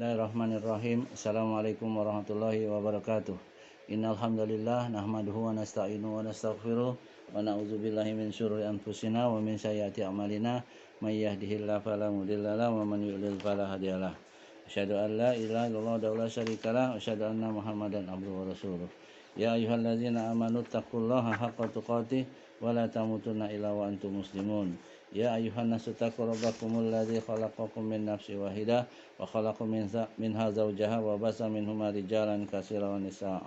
Bismillahirrahmanirrahim. Assalamualaikum warahmatullahi wabarakatuh. Innal hamdalillah nahmaduhu wa nasta'inu wa nastaghfiruh wa na'udzubillahi min syururi anfusina wa min sayyiati a'malina may yahdihillahu fala mudhillalah wa man yudlil fala hadiyalah. Asyhadu an la ilaha illallah wa la syarikalah wa asyhadu anna Muhammadan abduhu wa rasuluh. Ya ayyuhalladzina amanu taqullaha haqqa tuqatih wa la tamutunna illa wa antum muslimun. Ya ayyuhan nasu taqu rabbakumul ladzi khalaqakum min nafsin wahidah wa khalaqa minha zawjaha wa basa minhuma rijalan katsiran wa nisaa.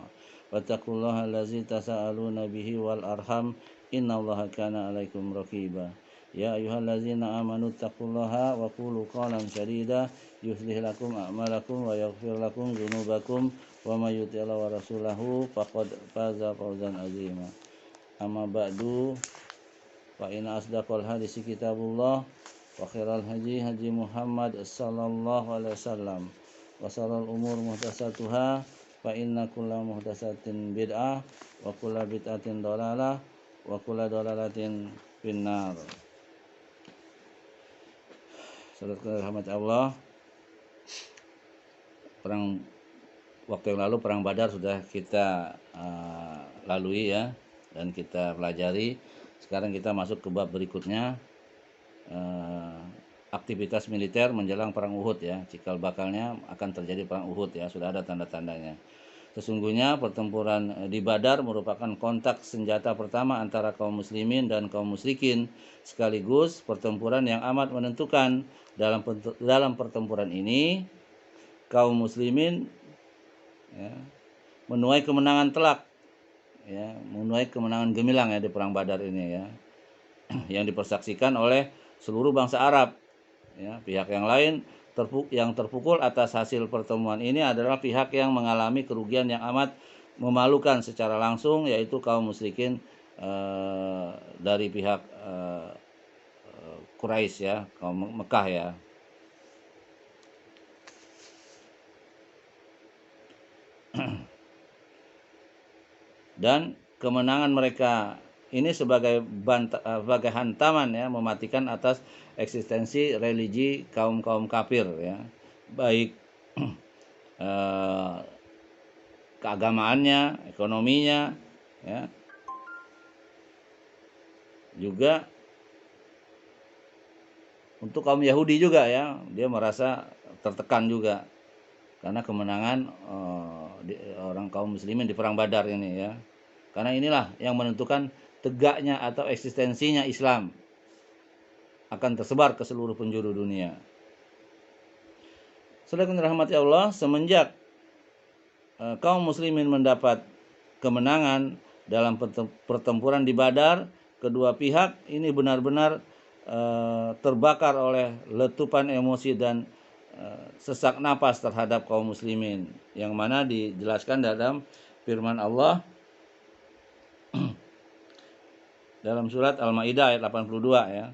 Wattaqullaha allazi tasaaluna bihi wal arham innallaha kana 'alaikum raqiba. Ya ayyuhallazina amanu taqullaha wa qulu qawlan sadida yuslih lakum a'malakum wa yaghfir lakum dzunubakum wa may yuti'illah wa rasulahu faqad faza fawzan 'azima. Amma ba'du fa inna asdaqal hadisi kitabullah wa khairal hadi hadi Muhammad sallallahu alaihi wasallam wa sharral umur muhdatsatuha fa inna kulla muhdatsatin bid'ah wa kulla bid'atin dhalalah wa kulla dhalalatin finnar. Saudara rahmat Allah, waktu yang lalu perang Badar sudah kita lalui ya, dan kita pelajari. Sekarang kita masuk ke bab berikutnya, aktivitas militer menjelang perang Uhud ya. Cikal bakalnya akan terjadi perang Uhud ya, sudah ada tanda-tandanya. Sesungguhnya pertempuran di Badar merupakan kontak senjata pertama antara kaum muslimin dan kaum musyrikin, sekaligus pertempuran yang amat menentukan. Dalam pertempuran ini kaum muslimin ya, menuai kemenangan telak ya, menuai kemenangan gemilang ya di perang Badar ini ya, yang dipersaksikan oleh seluruh bangsa Arab ya. Pihak yang lain yang terpukul atas hasil pertemuan ini adalah pihak yang mengalami kerugian yang amat memalukan secara langsung, yaitu kaum musyrikin dari pihak Quraisy ya, kaum Mekah ya. Dan kemenangan mereka ini sebagai hantaman ya, mematikan atas eksistensi religi kaum kafir ya, baik keagamaannya, ekonominya ya, juga untuk kaum Yahudi juga ya, dia merasa tertekan juga karena kemenangan orang kaum muslimin di perang Badar ini ya. Karena inilah yang menentukan tegaknya atau eksistensinya Islam akan tersebar ke seluruh penjuru dunia. Saudara yang dirahmati Allah, semenjak kaum muslimin mendapat kemenangan dalam pertempuran di Badar, kedua pihak ini benar-benar terbakar oleh letupan emosi dan sesak napas terhadap kaum muslimin, yang mana dijelaskan dalam firman Allah dalam surat Al-Maidah ayat 82 ya.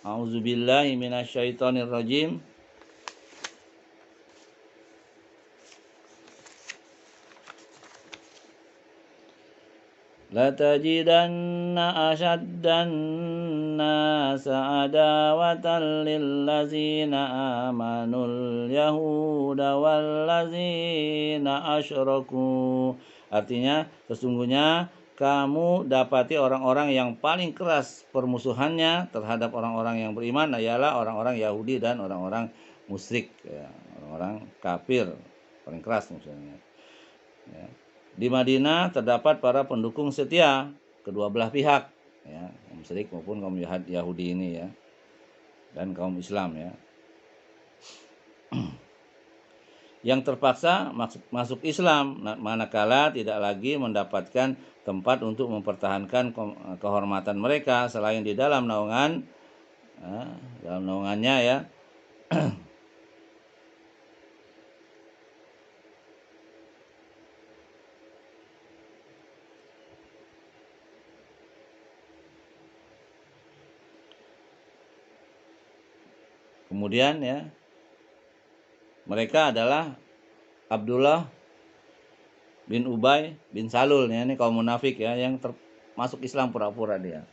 A'udzubillahi minasyaitonirrajim. La tajidanna asyaddan nasa adawatan lillazina amanul yahuda wallazina asyraku. Artinya, sesungguhnya kamu dapati orang-orang yang paling keras permusuhannya terhadap orang-orang yang beriman ialah orang-orang Yahudi dan orang-orang musyrik ya, orang-orang kafir, paling keras musuhnya ya. Di Madinah terdapat para pendukung setia kedua belah pihak ya, musyrik maupun kaum Yahudi ini ya, dan kaum Islam ya, yang terpaksa masuk Islam manakala tidak lagi mendapatkan tempat untuk mempertahankan kehormatan mereka selain di dalam naungannya ya. Kemudian ya, mereka adalah Abdullah bin Ubay bin Salul ya, ini kaum munafik ya, yang masuk Islam pura-pura dia.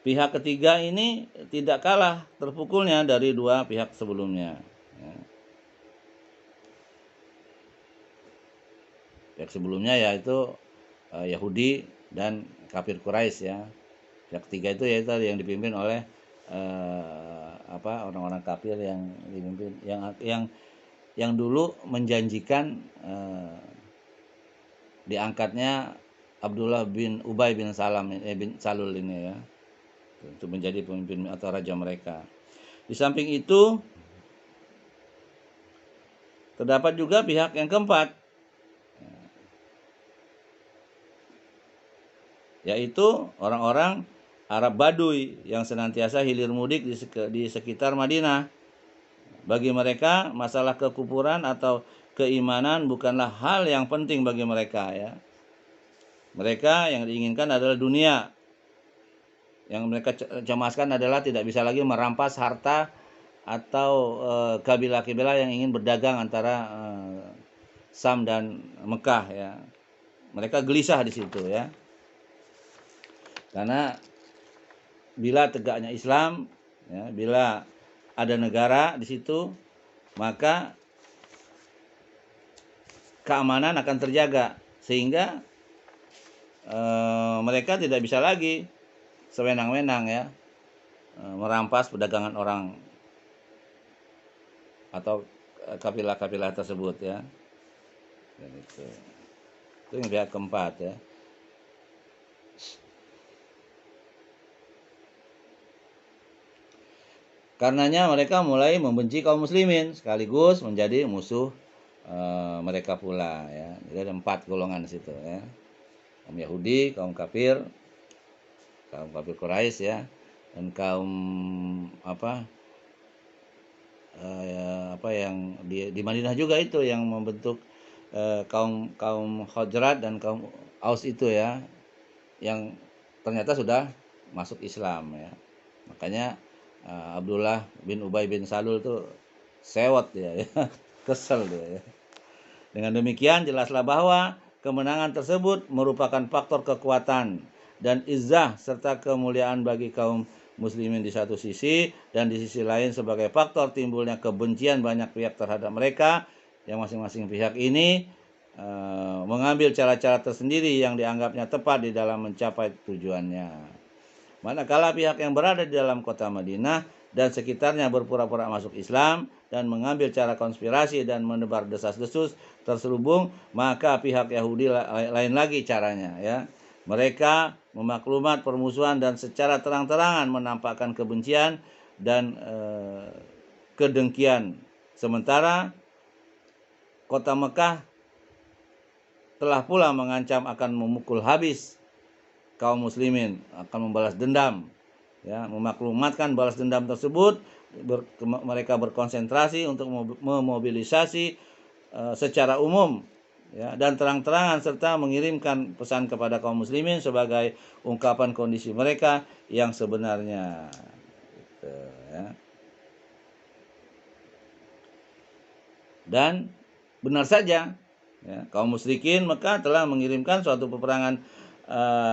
Pihak ketiga ini tidak kalah terpukulnya dari dua pihak sebelumnya ya. Pihak sebelumnya yaitu Yahudi dan kafir Quraisy ya. Pihak ketiga itu yaitu yang dipimpin oleh orang-orang kafir yang dipimpin yang dulu menjanjikan diangkatnya Abdullah bin Ubay bin Salul ini ya, untuk menjadi pemimpin atau raja mereka. Di samping itu terdapat juga pihak yang keempat, yaitu orang-orang Arab Baduy yang senantiasa hilir mudik di sekitar Madinah. Bagi mereka, masalah kekufuran atau keimanan bukanlah hal yang penting bagi mereka ya. Mereka yang diinginkan adalah dunia. Yang mereka cemaskan adalah tidak bisa lagi merampas harta atau kabilah-kabilah yang ingin berdagang antara Sam dan Mekah ya. Mereka gelisah di situ ya. Karena bila tegaknya Islam ya, bila ada negara di situ, maka keamanan akan terjaga sehingga mereka tidak bisa lagi sewenang-wenang ya merampas perdagangan orang atau kabilah-kabilah tersebut ya. Dan itu yang pihak keempat ya. Karenanya mereka mulai membenci kaum muslimin sekaligus menjadi musuh mereka pula ya. Jadi ada 4 golongan di situ ya. Kaum Yahudi, kaum kafir Quraisy ya, dan kaum yang di Madinah juga itu yang membentuk kaum Khazraj dan kaum Aus itu ya, yang ternyata sudah masuk Islam ya. Makanya Abdullah bin Ubay bin Salul tuh sewot dia ya, kesel dia ya. Dengan demikian jelaslah bahwa kemenangan tersebut merupakan faktor kekuatan dan izzah serta kemuliaan bagi kaum muslimin di satu sisi, dan di sisi lain sebagai faktor timbulnya kebencian banyak pihak terhadap mereka, yang masing-masing pihak ini mengambil cara-cara tersendiri yang dianggapnya tepat di dalam mencapai tujuannya. Manakala pihak yang berada di dalam kota Madinah dan sekitarnya berpura-pura masuk Islam dan mengambil cara konspirasi dan menebar desas-desus terselubung, maka pihak Yahudi lain lagi caranya ya. Mereka memaklumat permusuhan dan secara terang-terangan menampakkan kebencian dan kedengkian. Sementara kota Mekah telah pula mengancam akan memukul habis kaum muslimin, akan membalas dendam ya. Memaklumatkan balas dendam tersebut, mereka berkonsentrasi untuk memobilisasi secara umum ya, dan terang-terangan serta mengirimkan pesan kepada kaum muslimin sebagai ungkapan kondisi mereka yang sebenarnya gitu, ya. Dan benar saja ya, kaum musyrikin Mekah telah mengirimkan suatu peperangan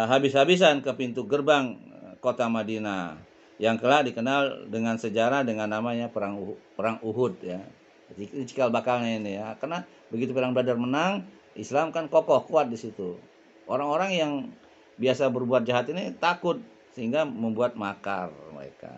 habis-habisan ke pintu gerbang kota Madinah yang kelak dikenal dengan sejarah dengan namanya perang Uhud ya. Jadi cikal bakalnya ini ya, karena begitu perang Badar menang, Islam kan kokoh kuat di situ. Orang-orang yang biasa berbuat jahat ini takut sehingga membuat makar mereka.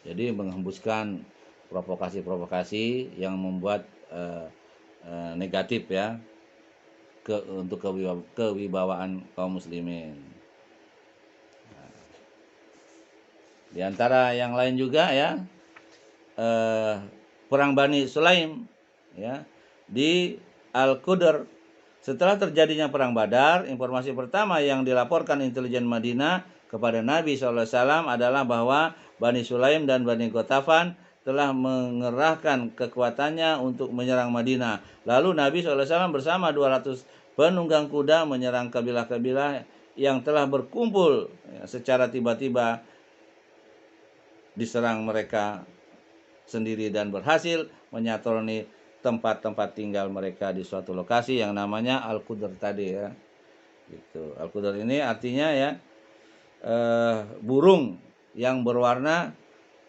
Jadi menghembuskan provokasi-provokasi yang membuat negatif ya untuk kewibawaan kaum muslimin. Di antara yang lain juga ya perang Bani Sulaim ya di Al-Qudr. Setelah terjadinya perang Badar, informasi pertama yang dilaporkan intelijen Madinah kepada Nabi SAW adalah bahwa Bani Sulaim dan Bani Ghatafan telah mengerahkan kekuatannya untuk menyerang Madinah. Lalu Nabi SAW bersama 200 penunggang kuda menyerang kabilah-kabilah yang telah berkumpul secara tiba-tiba, diserang mereka sendiri dan berhasil menyatroni tempat-tempat tinggal mereka di suatu lokasi yang namanya Al-Qudr tadi ya. Gitu. Al-Qudar ini artinya ya burung yang berwarna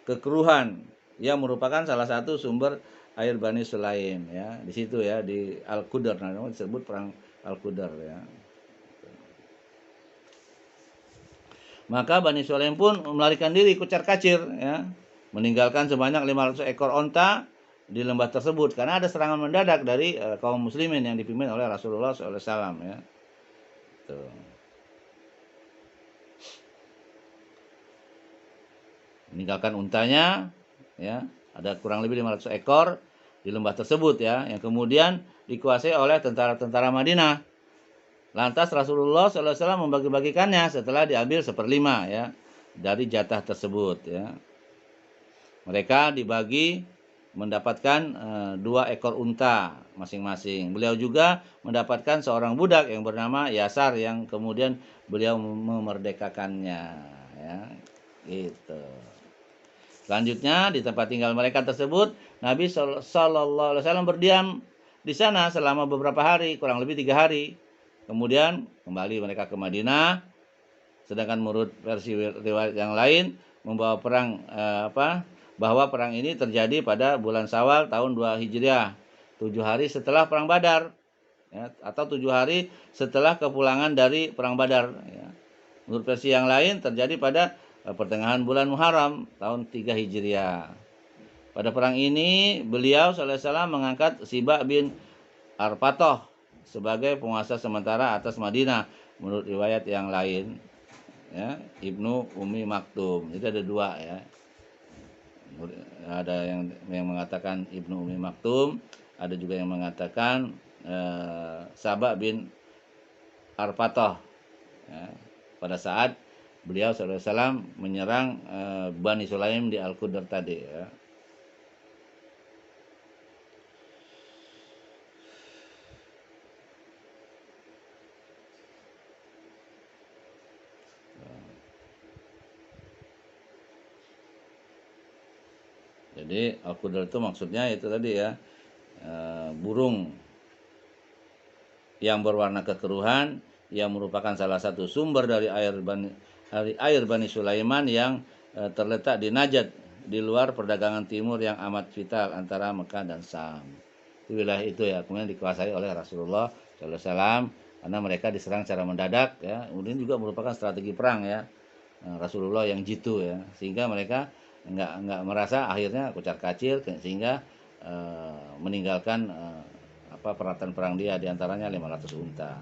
kekeruhan yang merupakan salah satu sumber air Bani Sulaim ya. Di situ ya di Al-Qudar namanya disebut perang Al-Qudar ya. Maka Bani Sulaim pun melarikan diri kucar-kacir ya, meninggalkan sebanyak 500 ekor onta di lembah tersebut karena ada serangan mendadak dari kaum muslimin yang dipimpin oleh Rasulullah SAW ya. Tuh. Meninggalkan untanya ya, ada kurang lebih 500 ekor di lembah tersebut ya, yang kemudian dikuasai oleh tentara-tentara Madinah. Lantas Rasulullah SAW membagi-bagikannya setelah diambil 1/5 ya dari jatah tersebut ya. Mereka dibagi mendapatkan 2 ekor unta masing-masing. Beliau juga mendapatkan seorang budak yang bernama Yasar yang kemudian beliau memerdekakannya ya. Gitu. Selanjutnya di tempat tinggal mereka tersebut Nabi SAW berdiam di sana selama beberapa hari, kurang lebih 3 hari. Kemudian kembali mereka ke Madinah. Sedangkan menurut versi riwayat yang lain membawa perang bahwa perang ini terjadi pada bulan Syawal tahun 2 Hijriah, 7 hari setelah perang Badar ya, atau 7 hari setelah kepulangan dari perang Badar ya. Menurut versi yang lain terjadi pada pertengahan bulan Muharram tahun 3 Hijriah. Pada perang ini beliau SAW mengangkat Sibak bin Arpatoh sebagai penguasa sementara atas Madinah menurut riwayat yang lain ya, Ibnu Umi Maktum. Itu ada 2 ya. Ada yang mengatakan Ibnu Umi Maktum, ada juga yang mengatakan Sabak bin Arpatoh ya, pada saat beliau SAW menyerang Bani Sulaim di Al-Qudar tadi ya. Jadi Al-Qudar itu maksudnya itu tadi ya, burung yang berwarna kekeruhan yang merupakan salah satu sumber dari air Bani Sulaiman yang terletak di Najd di luar perdagangan timur yang amat vital antara Mekah dan Sam. Itu wilayah itu ya, kemudian dikuasai oleh Rasulullah SAW karena mereka diserang secara mendadak ya. Kemudian juga merupakan strategi perang ya, Rasulullah yang jitu ya, sehingga mereka nggak merasa akhirnya kucar-kacir sehingga meninggalkan peralatan perang dia, diantaranya 500 unta.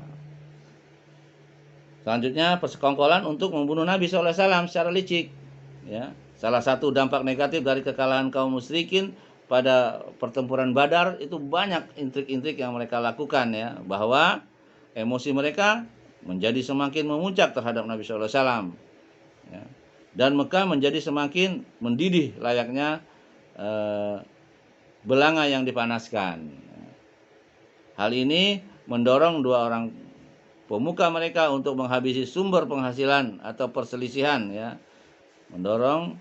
Selanjutnya persekongkolan untuk membunuh Nabi SAW secara licik ya. Salah satu dampak negatif dari kekalahan kaum musyrikin pada pertempuran Badar itu banyak intrik-intrik yang mereka lakukan ya, bahwa emosi mereka menjadi semakin memuncak terhadap Nabi SAW ya. Dan Mekah menjadi semakin mendidih layaknya belanga yang dipanaskan. Hal ini mendorong 2 orang pemuka mereka untuk menghabisi sumber penghasilan atau perselisihan ya. Mendorong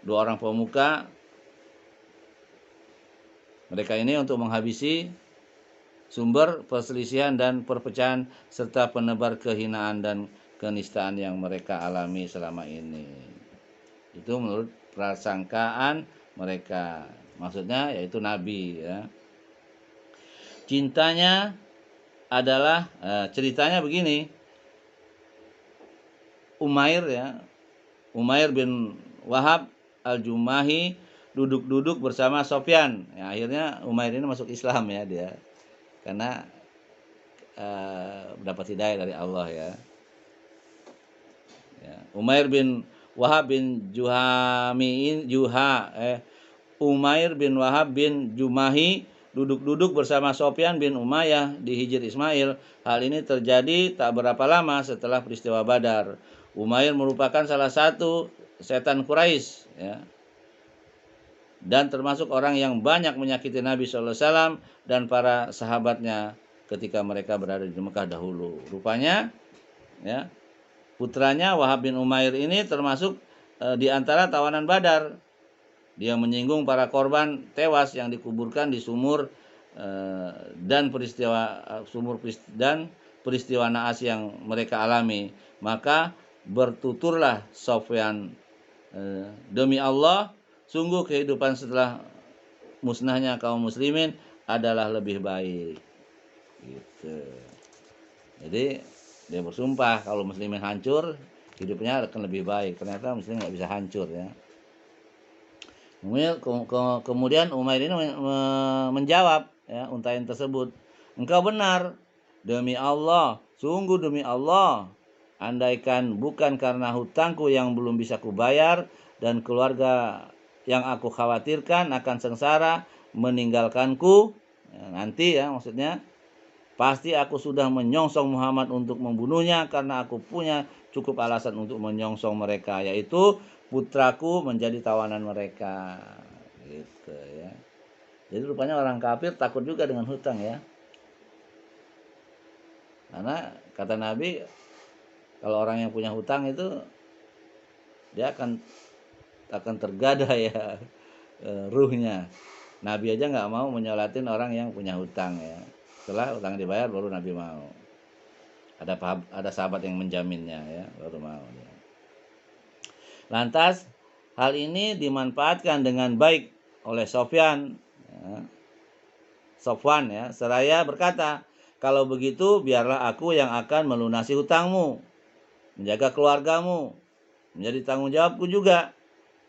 2 orang pemuka mereka ini untuk menghabisi sumber perselisihan dan perpecahan serta penebar kehinaan dan kenistaan yang mereka alami selama ini. Itu menurut prasangkaan mereka. Maksudnya yaitu Nabi ya. Cintanya adalah ceritanya begini. Umair ya, Umair bin Wahab Al-Jumahi duduk-duduk bersama Sofyan. Ya, akhirnya Umair ini masuk Islam ya dia. Karena mendapat hidayah dari Allah ya. Umair bin Wahab bin Umair bin Wahab bin Jumahi duduk-duduk bersama Sofyan bin Umayyah di Hijr Ismail. Hal ini terjadi tak berapa lama setelah peristiwa Badar. Umair merupakan salah satu setan Quraisy ya, dan termasuk orang yang banyak menyakiti Nabi SAW dan para sahabatnya ketika mereka berada di Mekah dahulu. Rupanya ya, putranya Wahab bin Umair ini termasuk di antara tawanan Badar. Dia menyinggung para korban tewas yang dikuburkan di sumur dan peristiwa naas yang mereka alami. Maka bertuturlah Sofyan, demi Allah, sungguh kehidupan setelah musnahnya kaum muslimin adalah lebih baik. Gitu. Jadi dia bersumpah kalau muslimin hancur, hidupnya akan lebih baik. Ternyata muslim nggak bisa hancur ya. Kemudian Umair ini menjawab ya untayan tersebut, engkau benar, demi Allah, sungguh demi Allah, andaikan bukan karena hutangku yang belum bisa kubayar dan keluarga yang aku khawatirkan akan sengsara meninggalkanku, ya, nanti ya maksudnya, pasti aku sudah menyongsong Muhammad untuk membunuhnya karena aku punya cukup alasan untuk menyongsong mereka, yaitu putraku menjadi tawanan mereka. Gitu ya. Jadi rupanya orang kafir takut juga dengan hutang ya. Karena kata Nabi, kalau orang yang punya hutang itu dia akan tergada ya ruhnya. Nabi aja nggak mau menyolatin orang yang punya hutang ya. Setelah hutang dibayar baru Nabi mau. Ada sahabat yang menjaminnya ya, baru mau ya. Lantas hal ini dimanfaatkan dengan baik oleh Sofyan ya. Sofwan ya, seraya berkata, kalau begitu biarlah aku yang akan melunasi hutangmu, menjaga keluargamu, menjadi tanggung jawabku juga.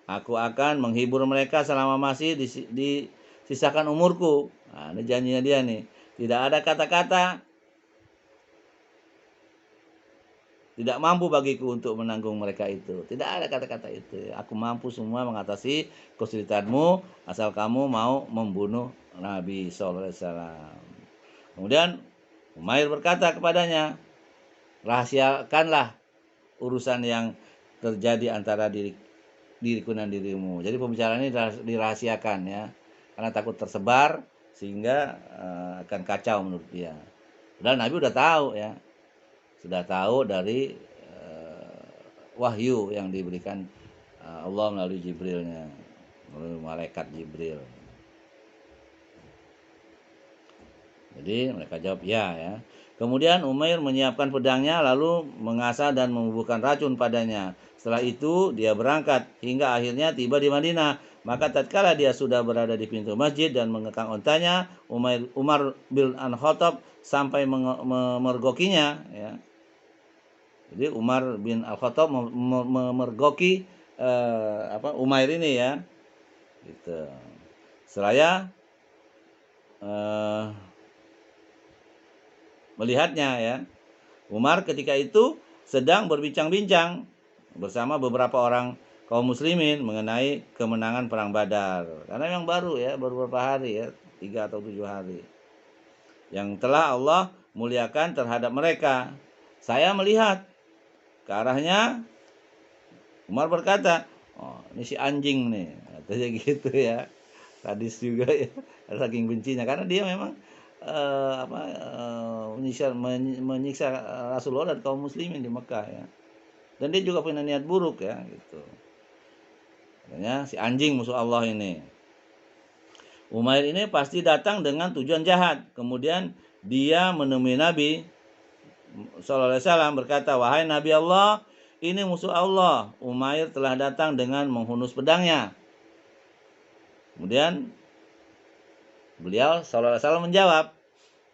Aku akan menghibur mereka selama masih disisakan umurku. Nah, ini janjinya dia nih. Tidak ada kata-kata tidak mampu bagiku untuk menanggung mereka itu. Tidak ada kata-kata itu. Aku mampu semua mengatasi kesulitanmu asal kamu mau membunuh Nabi SAW. Kemudian Umair berkata kepadanya, rahasiakanlah urusan yang terjadi antara diriku dan dirimu. Jadi pembicaraan ini dirahasiakan ya, karena takut tersebar sehingga akan kacau menurut dia. Padahal Nabi udah tahu ya, sudah tahu dari wahyu yang diberikan Allah melalui Jibrilnya, melalui malaikat Jibril. Jadi mereka jawab ya. Kemudian Umair menyiapkan pedangnya lalu mengasah dan membubuhkan racun padanya. Setelah itu dia berangkat hingga akhirnya tiba di Madinah. Maka tatkala dia sudah berada di pintu masjid dan mengekang ontanya, Umar bin Al-Khattab sampai memergokinya ya. Jadi Umar bin Al-Khattab memergoki Umair ini ya. Gitu. Seraya melihatnya ya. Umar ketika itu sedang berbincang-bincang bersama beberapa orang kaum muslimin mengenai kemenangan perang Badar. Karena yang baru ya, baru beberapa hari ya, 3 atau 7 hari. Yang telah Allah muliakan terhadap mereka. Saya melihat ke arahnya, Umar berkata, oh ini si anjing nih, katanya gitu ya. Sadis juga ya, saking bencinya karena dia memang menyiksa Rasulullah dan kaum muslimin di Mekah ya. Dan dia juga punya niat buruk ya gitu. Katanya si anjing musuh Allah ini. Umair ini pasti datang dengan tujuan jahat. Kemudian dia menemui Nabi sallallahu alaihi wasallam berkata, "Wahai Nabi Allah, ini musuh Allah. Umair telah datang dengan menghunus pedangnya." Kemudian beliau sallallahu alaihi wasallam menjawab,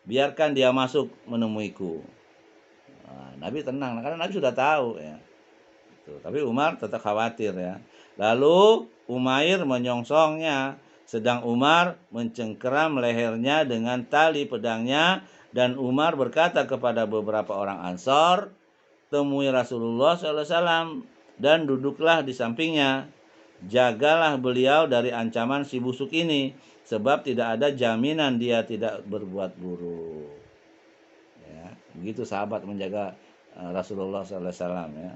biarkan dia masuk menemuiku. Nah, Nabi tenang karena Nabi sudah tahu ya. Tapi Umar tetap khawatir ya. Lalu Umair menyongsongnya, sedang Umar mencengkeram lehernya dengan tali pedangnya, dan Umar berkata kepada beberapa orang Ansor, temui Rasulullah SAW dan duduklah di sampingnya. Jagalah beliau dari ancaman si busuk ini, sebab tidak ada jaminan dia tidak berbuat buruk. Ya, begitu sahabat menjaga Rasulullah SAW ya.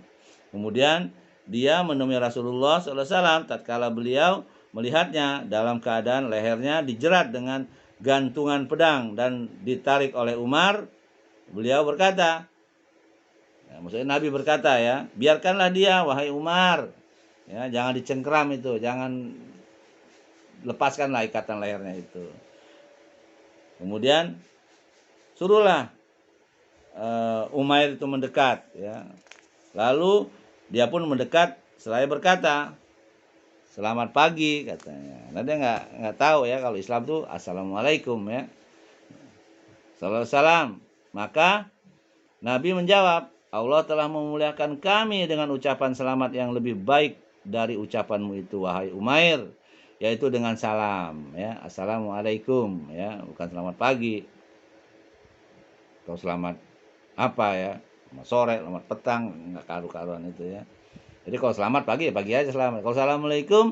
Kemudian dia menemui Rasulullah SAW tatkala beliau melihatnya dalam keadaan lehernya dijerat dengan gantungan pedang dan ditarik oleh Umar. Beliau berkata, ya, maksudnya Nabi berkata ya, biarkanlah dia wahai Umar. Ya, jangan dicengkeram itu, jangan lepaskanlah ikatan lehernya itu. Kemudian suruhlah Umair itu mendekat, ya. Lalu dia pun mendekat seraya berkata, "Selamat pagi," katanya. Nah, dia nggak tahu ya kalau Islam tuh assalamualaikum, ya. Salam. Maka Nabi menjawab, "Allah telah memuliakan kami dengan ucapan selamat yang lebih baik dari ucapanmu itu, wahai Umair, yaitu dengan salam, ya. Assalamualaikum, ya, bukan selamat pagi. Atau selamat apa ya? Selamat sore, selamat petang, nggak karu-karuan itu, ya. Jadi kalau selamat pagi ya pagi aja selamat. Kalau assalamualaikum,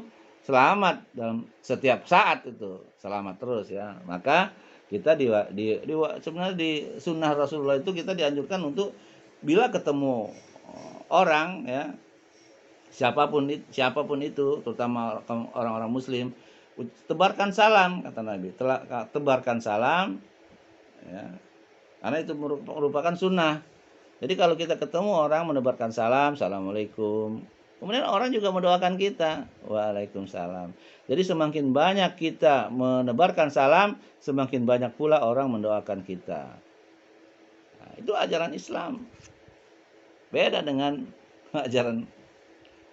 selamat dalam setiap saat itu, selamat terus, ya. Maka kita sebenarnya di sunnah Rasulullah itu kita dianjurkan untuk bila ketemu orang, ya, siapapun itu, terutama orang-orang Muslim, tebarkan salam, kata Nabi. Tebarkan salam, ya, karena itu merupakan sunnah. Jadi kalau kita ketemu orang menebarkan salam, assalamualaikum. Kemudian orang juga mendoakan kita, waalaikumsalam. Jadi semakin banyak kita menebarkan salam, semakin banyak pula orang mendoakan kita. Nah, itu ajaran Islam. Beda dengan ajaran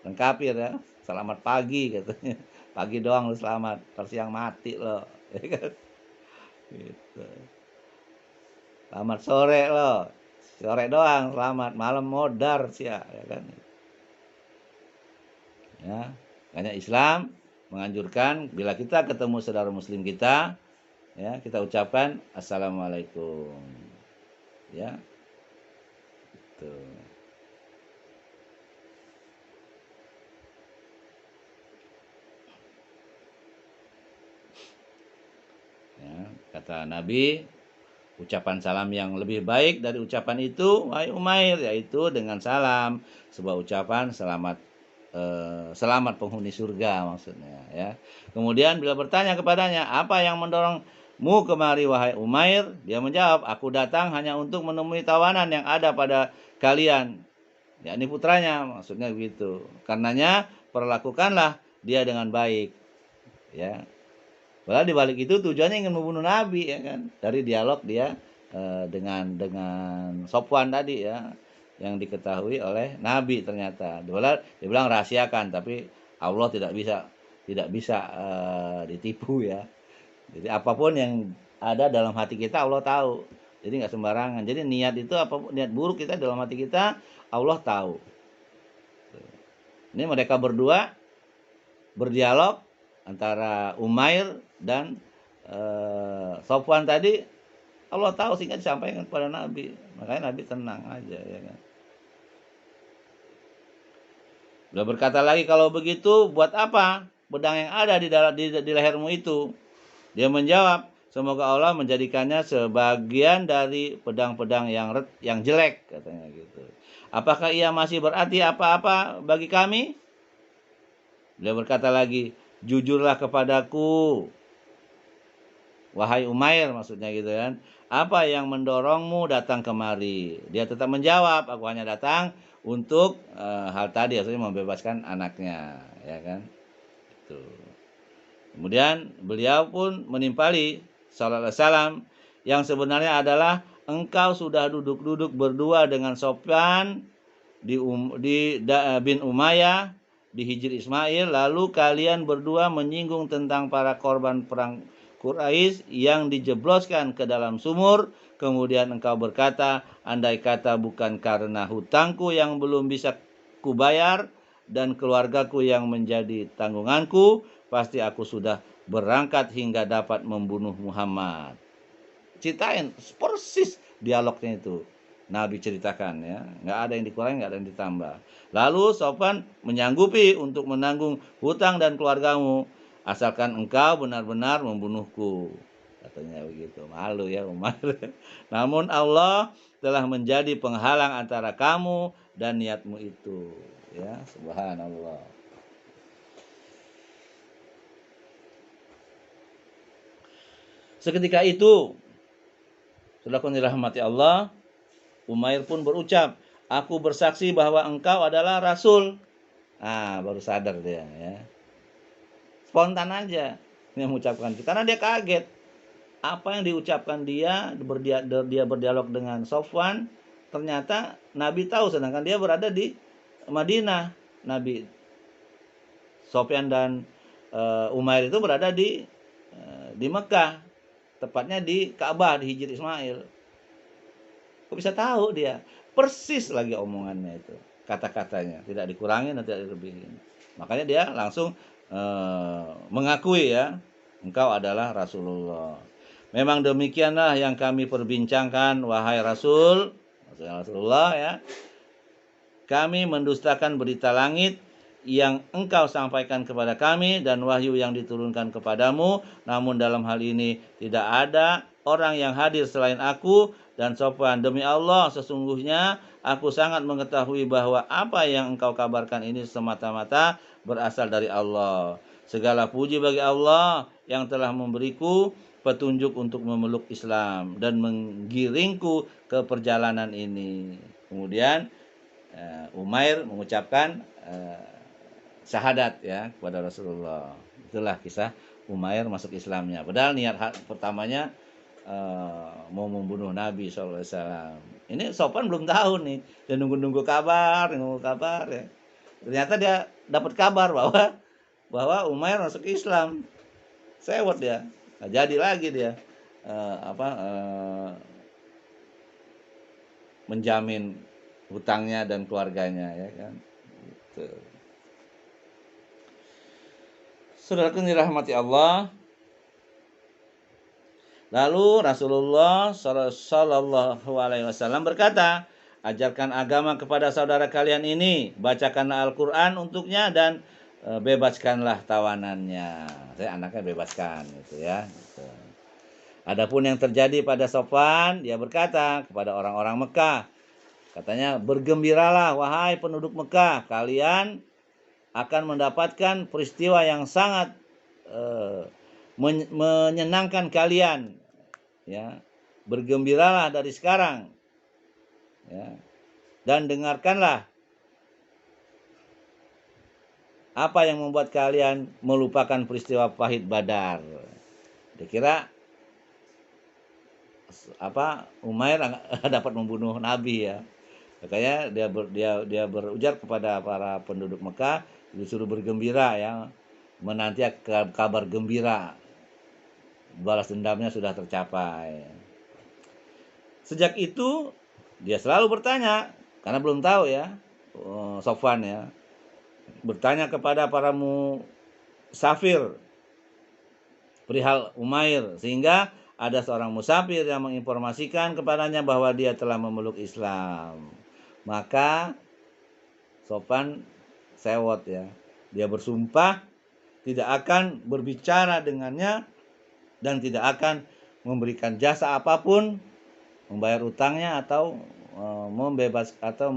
orang kafir, ya. Selamat pagi katanya. Pagi doang lu selamat, ntar siang mati lo. Ya kan? Gitu. Selamat sore lo. Sore doang selamat, malam modar sia, ya kan. Ya, makanya Islam menganjurkan bila kita ketemu saudara muslim kita, ya, kita ucapkan assalamualaikum. Ya. Gitu. Ya, kata Nabi, ucapan salam yang lebih baik dari ucapan itu, wahai Umair, yaitu dengan salam, sebuah ucapan selamat penghuni surga maksudnya, ya. Kemudian bila bertanya kepadanya, apa yang mendorongmu kemari wahai Umair? Dia menjawab, aku datang hanya untuk menemui tawanan yang ada pada kalian, yakni putranya, maksudnya begitu. Karenanya perlakukanlah dia dengan baik, ya. Padahal di balik itu tujuannya ingin membunuh Nabi, ya kan. Dari dialog dia dengan Sofwan tadi, ya, yang diketahui oleh Nabi ternyata. Dia bilang rahasiakan, tapi Allah tidak bisa ditipu, ya. Jadi apapun yang ada dalam hati kita Allah tahu. Jadi nggak sembarangan. Jadi niat itu niat buruk kita dalam hati kita Allah tahu. Ini mereka berdua berdialog antara Umair dan Sofwan tadi, Allah tahu sehingga disampaikan kepada Nabi. Makanya Nabi tenang aja, ya kan. Beliau berkata lagi, kalau begitu buat apa pedang yang ada di lehermu itu? Dia menjawab, semoga Allah menjadikannya sebagian dari pedang-pedang yang jelek, katanya gitu. Apakah ia masih berarti apa-apa bagi kami? Beliau berkata lagi, jujurlah kepadaku, wahai Umair, maksudnya gitu kan. Apa yang mendorongmu datang kemari? Dia tetap menjawab, aku hanya datang untuk hal tadi, maksudnya membebaskan anaknya, ya kan. Itu. Kemudian beliau pun menimpali sallallahu alaihi wasallam yang sebenarnya adalah engkau sudah duduk-duduk berdua dengan Sofyan bin Umayyah di Hijri Ismail, lalu kalian berdua menyinggung tentang para korban perang Quraisy yang dijebloskan ke dalam sumur. Kemudian engkau berkata, andai kata bukan karena hutangku yang belum bisa kubayar dan keluargaku yang menjadi tanggunganku, pasti aku sudah berangkat hingga dapat membunuh Muhammad. Ceritain persis dialognya itu. Nabi ceritakan, ya, nggak ada yang dikurangi, nggak ada yang ditambah. Lalu Sofwan menyanggupi untuk menanggung hutang dan keluargamu, asalkan engkau benar-benar membunuhku, katanya begitu. Malu ya Umar. Namun Allah telah menjadi penghalang antara kamu dan niatmu itu, ya. Subhanallah. Seketika itu, saudaraku dirahmati Allah, Umair pun berucap, aku bersaksi bahwa engkau adalah Rasul. Baru sadar dia, ya. Spontan aja dia mengucapkan itu, karena dia kaget. Apa yang diucapkan dia berdialog dengan Sofwan, ternyata Nabi tahu, sedangkan dia berada di Madinah. Nabi Sofyan dan Umair itu berada di Mekah, tepatnya di Ka'bah, di Hijr Ismail. Kok bisa tahu dia? Persis lagi omongannya itu, kata-katanya, tidak dikurangi dan tidak dilebihin. Makanya dia langsung mengakui ya, engkau adalah Rasulullah. Memang demikianlah yang kami perbincangkan, wahai Rasul, maksudnya Rasulullah ya. Kami mendustakan berita langit yang engkau sampaikan kepada kami dan wahyu yang diturunkan kepadamu. Namun dalam hal ini tidak ada orang yang hadir selain aku dan Sofwan. Demi Allah, sesungguhnya aku sangat mengetahui bahwa apa yang engkau kabarkan ini semata-mata berasal dari Allah. Segala puji bagi Allah yang telah memberiku petunjuk untuk memeluk Islam dan menggiringku ke perjalanan ini. Kemudian Umair mengucapkan syahadat ya kepada Rasulullah. Itulah kisah Umair masuk Islamnya. Padahal niat pertamanya mau membunuh Nabi SAW. Ini Sofwan belum tahu nih. Dia nunggu kabar ya. Ternyata dia dapat kabar bahwa Umair masuk Islam. Sewot dia. Nah, jadi lagi dia menjamin hutangnya dan keluarganya ya kan. Gitu. Saudaraku dirahmati Allah. Lalu Rasulullah Shallallahu Alaihi Wasallam berkata, ajarkan agama kepada saudara kalian ini, bacakanlah Al-Quran untuknya dan bebaskanlah tawanannya. Saya anaknya bebaskan, gitu ya. Gitu. Adapun yang terjadi pada Sofwan, dia berkata kepada orang-orang Mekah, katanya, bergembiralah wahai penduduk Mekah, kalian akan mendapatkan peristiwa yang sangat menyenangkan kalian. Ya, bergembiralah dari sekarang. Ya, dan dengarkanlah apa yang membuat kalian melupakan peristiwa pahit Badar. Dikira Umair dapat membunuh Nabi ya. Makanya dia berujar kepada para penduduk Mekah, disuruh bergembira ya, menanti kabar gembira, balas dendamnya sudah tercapai. Sejak itu dia selalu bertanya, karena belum tahu ya, Sofwan ya, bertanya kepada para musafir perihal Umair, sehingga ada seorang musafir yang menginformasikan kepadanya bahwa dia telah memeluk Islam. Maka Sofwan sewot ya. Dia bersumpah tidak akan berbicara dengannya dan tidak akan memberikan jasa apapun, membayar utangnya atau membebas atau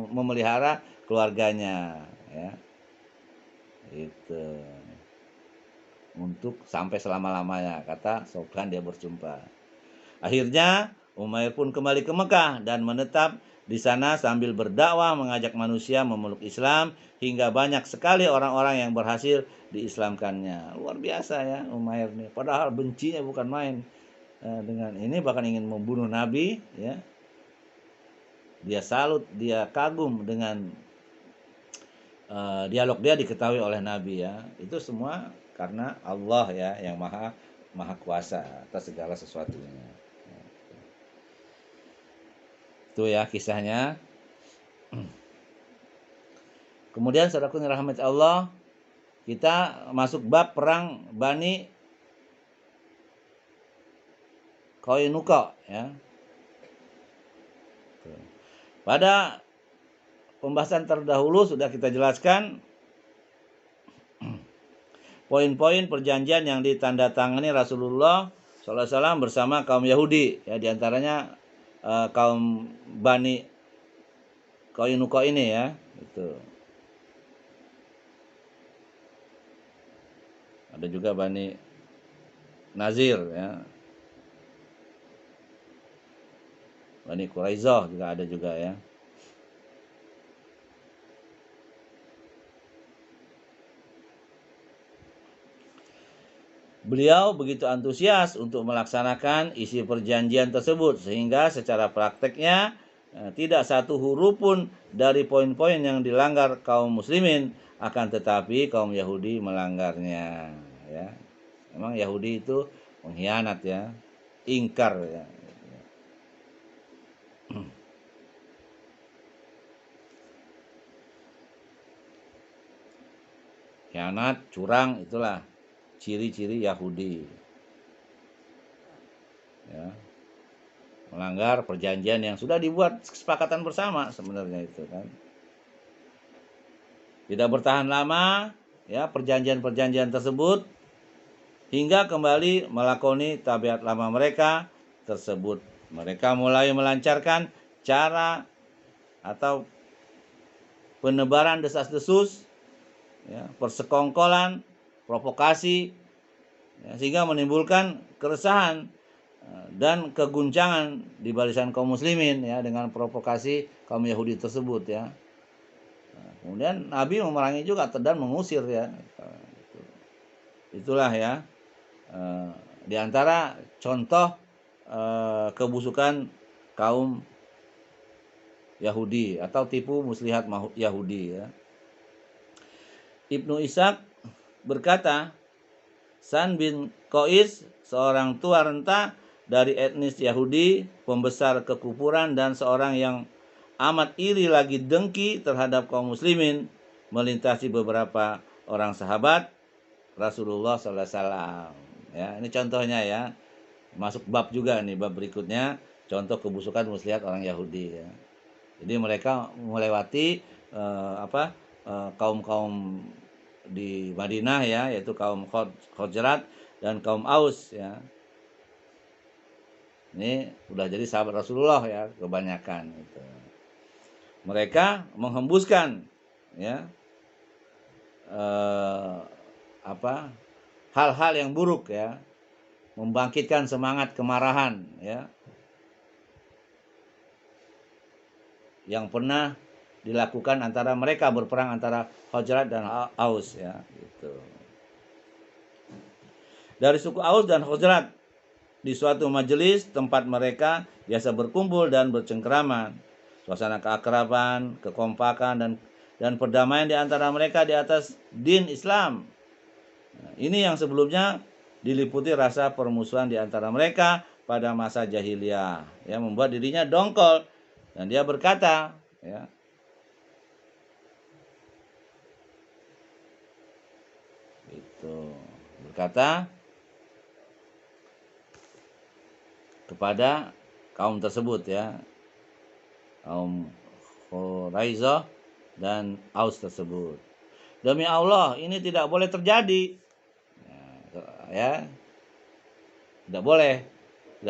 memelihara keluarganya ya. Itu untuk sampai selama-lamanya, kata Sofwan, dia bersumpah. Akhirnya Umair pun kembali ke Mekah dan menetap di sana sambil berdakwah mengajak manusia memeluk Islam hingga banyak sekali orang-orang yang berhasil diislamkannya. Luar biasa ya Umair nih. Padahal bencinya bukan main dengan ini, bahkan ingin membunuh Nabi ya. Dia salut, dia kagum dengan dialog dia diketahui oleh Nabi ya. Itu semua karena Allah ya yang maha kuasa atas segala sesuatunya. Itu ya kisahnya. Kemudian saudaraku rahmat Allah, kita masuk bab perang Bani Qainuqa ya. Pada pembahasan terdahulu sudah kita jelaskan poin-poin perjanjian yang ditandatangani Rasulullah SAW bersama kaum Yahudi ya, diantaranya kaum Bani Qainuqa ini ya, itu. Ada juga Bani Nazir ya. Bani Quraisyah juga ada juga ya. Beliau begitu antusias untuk melaksanakan isi perjanjian tersebut sehingga secara prakteknya tidak satu huruf pun dari poin-poin yang dilanggar kaum muslimin, akan tetapi kaum Yahudi melanggarnya, ya. Memang Yahudi itu pengkhianat, ya, ingkar, ya. Khianat, curang, itulah ciri-ciri Yahudi, ya. Melanggar perjanjian yang sudah dibuat kesepakatan bersama sebenarnya itu kan. Tidak bertahan lama, ya, perjanjian-perjanjian tersebut, hingga kembali melakoni tabiat lama mereka tersebut. Mereka mulai melancarkan cara atau penebaran desas-desus, ya, persekongkolan, provokasi, ya, sehingga menimbulkan keresahan dan keguncangan di barisan kaum muslimin, ya, dengan provokasi kaum Yahudi tersebut, ya. Kemudian Nabi memerangi juga dan mengusir, ya. Itulah, ya, di antara contoh kebusukan kaum Yahudi atau tipu muslihat Yahudi, ya. Ibnu Ishaq berkata, San bin Qais, seorang tua renta dari etnis Yahudi, pembesar kekufuran dan seorang yang amat iri lagi dengki terhadap kaum muslimin, melintasi beberapa orang sahabat Rasulullah SAW. Ya, ini contohnya, ya. Masuk bab juga nih, bab berikutnya, contoh kebusukan muslihat orang Yahudi, ya. Jadi mereka melewati kaum-kaum di Madinah, ya, yaitu kaum Khazraj dan kaum Aus, ya. Ini udah jadi sahabat Rasulullah, ya, kebanyakan itu. Mereka menghembuskan, ya, hal-hal yang buruk, ya, membangkitkan semangat kemarahan, ya, yang pernah dilakukan antara mereka berperang antara Khazraj dan Aus, ya, gitu. Dari suku Aus dan Khazraj di suatu majelis tempat mereka biasa berkumpul dan bercengkrama, suasana keakraban, kekompakan dan perdamaian di antara mereka di atas din Islam. Nah, ini yang sebelumnya diliputi rasa permusuhan di antara mereka pada masa jahiliyah, ya, membuat dirinya dongkol, dan dia berkata, ya, itu berkata kepada kaum tersebut, ya, kaum Quraizah dan Aus tersebut, demi Allah ini tidak boleh terjadi, ya, tidak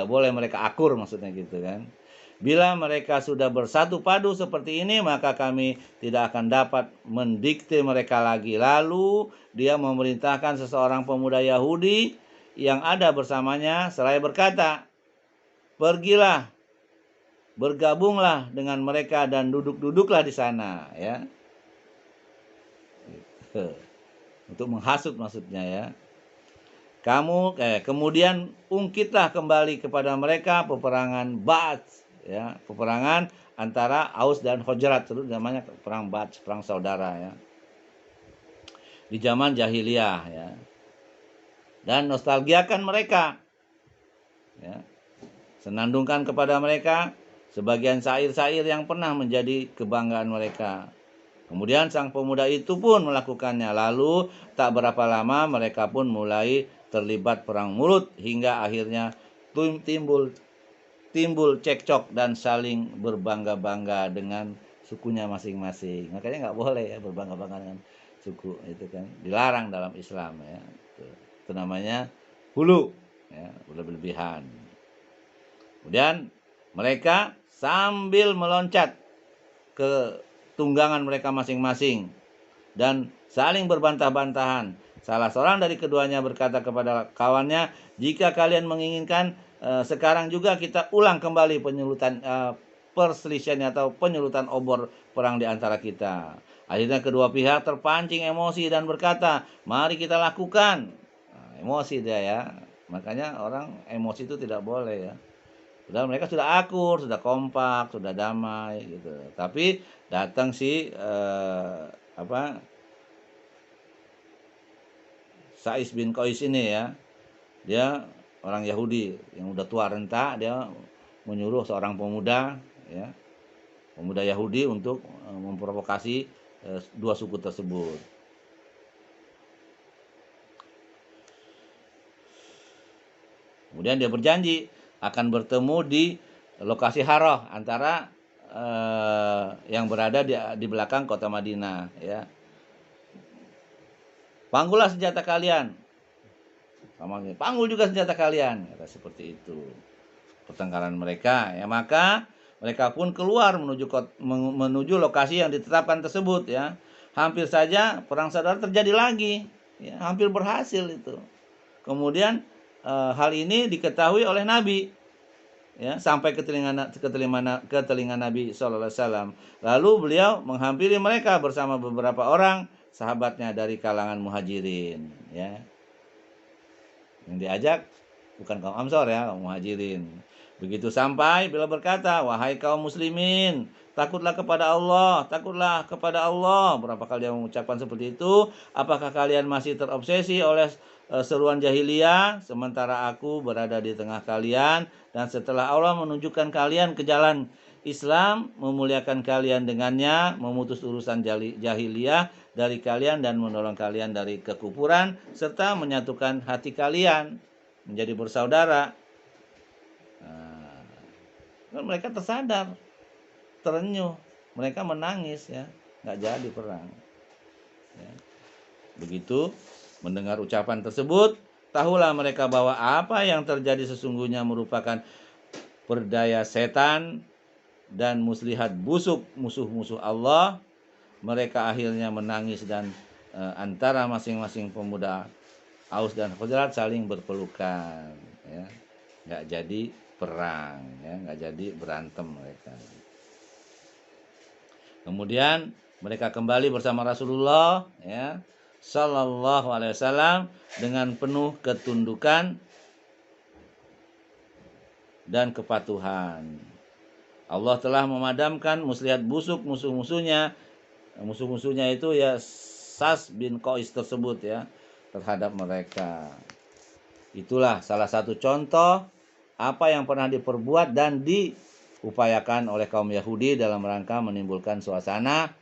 boleh mereka akur, maksudnya gitu kan. Bila mereka sudah bersatu padu seperti ini, maka kami tidak akan dapat mendikte mereka lagi. Lalu dia memerintahkan seseorang pemuda Yahudi yang ada bersamanya seraya berkata, pergilah, bergabunglah dengan mereka dan duduk-duduklah di sana, ya. Untuk menghasut maksudnya, ya. Kemudian ungkitlah kembali kepada mereka peperangan Ba'ats, ya, peperangan antara Aus dan Khazraj, itu namanya perang Ba'ats, perang saudara, ya, di zaman jahiliyah, ya. Dan nostalgiakan mereka, ya. Senandungkan kepada mereka sebagian syair-syair yang pernah menjadi kebanggaan mereka. Kemudian sang pemuda itu pun melakukannya. Lalu tak berapa lama mereka pun mulai terlibat perang mulut hingga akhirnya timbul cekcok dan saling berbangga-bangga dengan sukunya masing-masing. Makanya nggak boleh, ya, berbangga-bangga dengan suku, itu kan dilarang dalam Islam, ya. Itu namanya hulu, ya, berlebihan. Kemudian mereka sambil meloncat ke tunggangan mereka masing-masing dan saling berbantah-bantahan. Salah seorang dari keduanya berkata kepada kawannya, jika kalian menginginkan, sekarang juga kita ulang kembali perselisihan atau penyulutan obor perang di antara kita. Akhirnya kedua pihak terpancing emosi dan berkata, mari kita lakukan. Nah, emosi dia, ya. Makanya orang emosi itu tidak boleh, ya. Mereka sudah akur, sudah kompak, sudah damai gitu. Tapi datang si Sa'is bin Qais ini ya. Dia orang Yahudi yang udah tua renta, dia menyuruh seorang pemuda ya, pemuda Yahudi untuk memprovokasi dua suku tersebut. Kemudian dia berjanji akan bertemu di lokasi Harah antara yang berada di belakang kota Madinah ya. Panggullah senjata kalian. Panggul juga senjata kalian, kata seperti itu. Pertengkaran mereka ya, maka mereka pun keluar menuju lokasi yang ditetapkan tersebut ya. Hampir saja perang saudara terjadi lagi ya, hampir berhasil itu. Kemudian hal ini diketahui oleh Nabi ya, sampai ke telinga Nabi SAW. Lalu beliau menghampiri mereka bersama beberapa orang sahabatnya dari kalangan muhajirin ya. Yang diajak bukan kaum Ansor ya, kaum muhajirin. Begitu sampai, beliau berkata, wahai kaum muslimin, takutlah kepada Allah, takutlah kepada Allah. Berapa kali dia mengucapkan seperti itu? Apakah kalian masih terobsesi oleh seruan jahiliyah, sementara aku berada di tengah kalian, dan setelah Allah menunjukkan kalian ke jalan Islam, memuliakan kalian dengannya, memutus urusan jahiliyah dari kalian dan menolong kalian dari kekufuran, serta menyatukan hati kalian menjadi bersaudara. Nah, mereka tersadar, terenyuh, mereka menangis ya, nggak jadi perang. Ya. Begitu mendengar ucapan tersebut, tahulah mereka bahwa apa yang terjadi sesungguhnya merupakan perdaya setan dan muslihat busuk musuh-musuh Allah. Mereka akhirnya menangis dan antara masing-masing pemuda Aus dan Khazraj saling berpelukan ya. Nggak jadi perang ya, nggak jadi berantem mereka. Kemudian mereka kembali bersama Rasulullah ya Sallallahu Alaihi Wasallam dengan penuh ketundukan dan kepatuhan. Allah telah memadamkan muslihat busuk musuh-musuhnya. Musuh-musuhnya itu ya Sa'is bin Qais tersebut ya, terhadap mereka. Itulah salah satu contoh apa yang pernah diperbuat dan diupayakan oleh kaum Yahudi dalam rangka menimbulkan suasana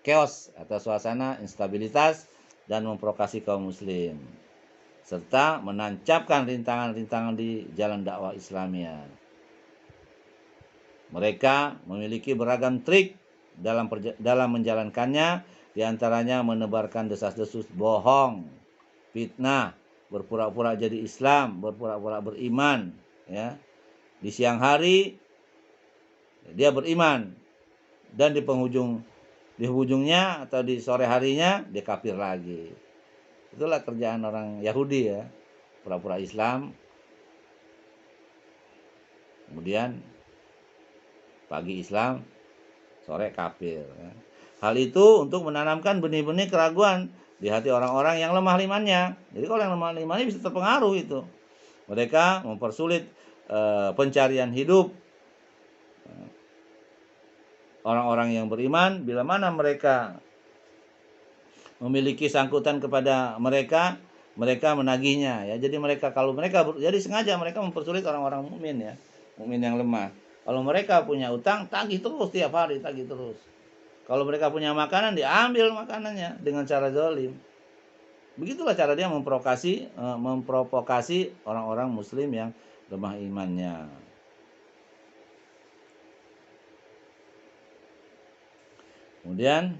chaos atau suasana instabilitas dan memprovokasi kaum muslim, serta menancapkan rintangan-rintangan di jalan dakwah Islamiyah. Mereka memiliki beragam trik dalam menjalankannya, diantaranya menebarkan desas-desus bohong, fitnah, berpura-pura jadi Islam, berpura-pura beriman ya. Di siang hari dia beriman dan di ujungnya atau di sore harinya dia kafir lagi. Itulah kerjaan orang Yahudi ya, pura-pura Islam, kemudian pagi Islam, sore kafir ya. Hal itu untuk menanamkan benih-benih keraguan di hati orang-orang yang lemah imannya. Jadi kalau yang lemah imannya bisa terpengaruh itu. Mereka mempersulit pencarian hidup orang-orang yang beriman bila mana mereka memiliki sangkutan kepada mereka menagihnya ya. Jadi jadi sengaja mereka mempersulit orang-orang mukmin ya, mukmin yang lemah. Kalau mereka punya utang, tagih terus tiap hari, tagih terus. Kalau mereka punya makanan, diambil makanannya dengan cara zalim. Begitulah cara dia memprovokasi orang-orang muslim yang lemah imannya. Kemudian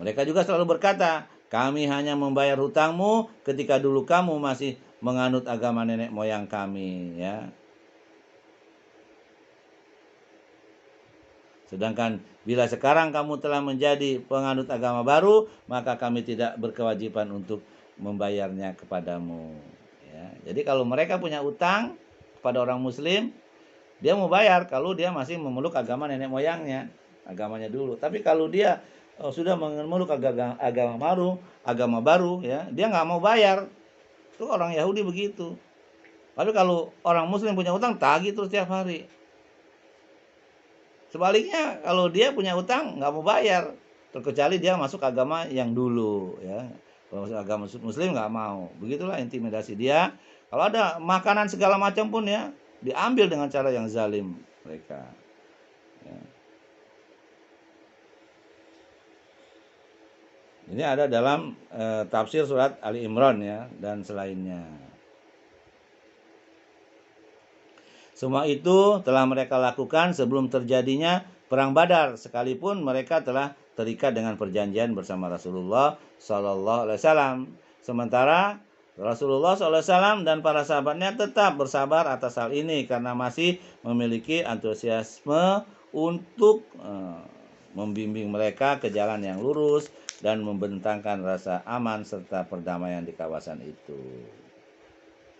mereka juga selalu berkata, kami hanya membayar hutangmu ketika dulu kamu masih menganut agama nenek moyang kami ya. Sedangkan bila sekarang kamu telah menjadi penganut agama baru, maka kami tidak berkewajiban untuk membayarnya kepadamu. Ya. Jadi kalau mereka punya utang kepada orang muslim, dia mau bayar kalau dia masih memeluk agama nenek moyangnya, agamanya dulu. Tapi kalau dia sudah memeluk agama baru ya, dia nggak mau bayar. Itu orang Yahudi begitu. Tapi kalau orang muslim punya utang, tagih terus tiap hari. Sebaliknya kalau dia punya utang nggak mau bayar, terkecuali dia masuk agama yang dulu ya. Kalau masuk agama Muslim nggak mau. Begitulah intimidasi dia. Kalau ada makanan segala macam pun ya diambil dengan cara yang zalim mereka. Ya. Ini ada dalam tafsir surat Ali Imran ya dan selainnya. Semua itu telah mereka lakukan sebelum terjadinya perang Badar, sekalipun mereka telah terikat dengan perjanjian bersama Rasulullah Sallallahu Alaihi Wasallam. Sementara Rasulullah Sallallahu Alaihi Wasallam dan para sahabatnya tetap bersabar atas hal ini karena masih memiliki antusiasme untuk membimbing mereka ke jalan yang lurus dan membentangkan rasa aman serta perdamaian di kawasan itu.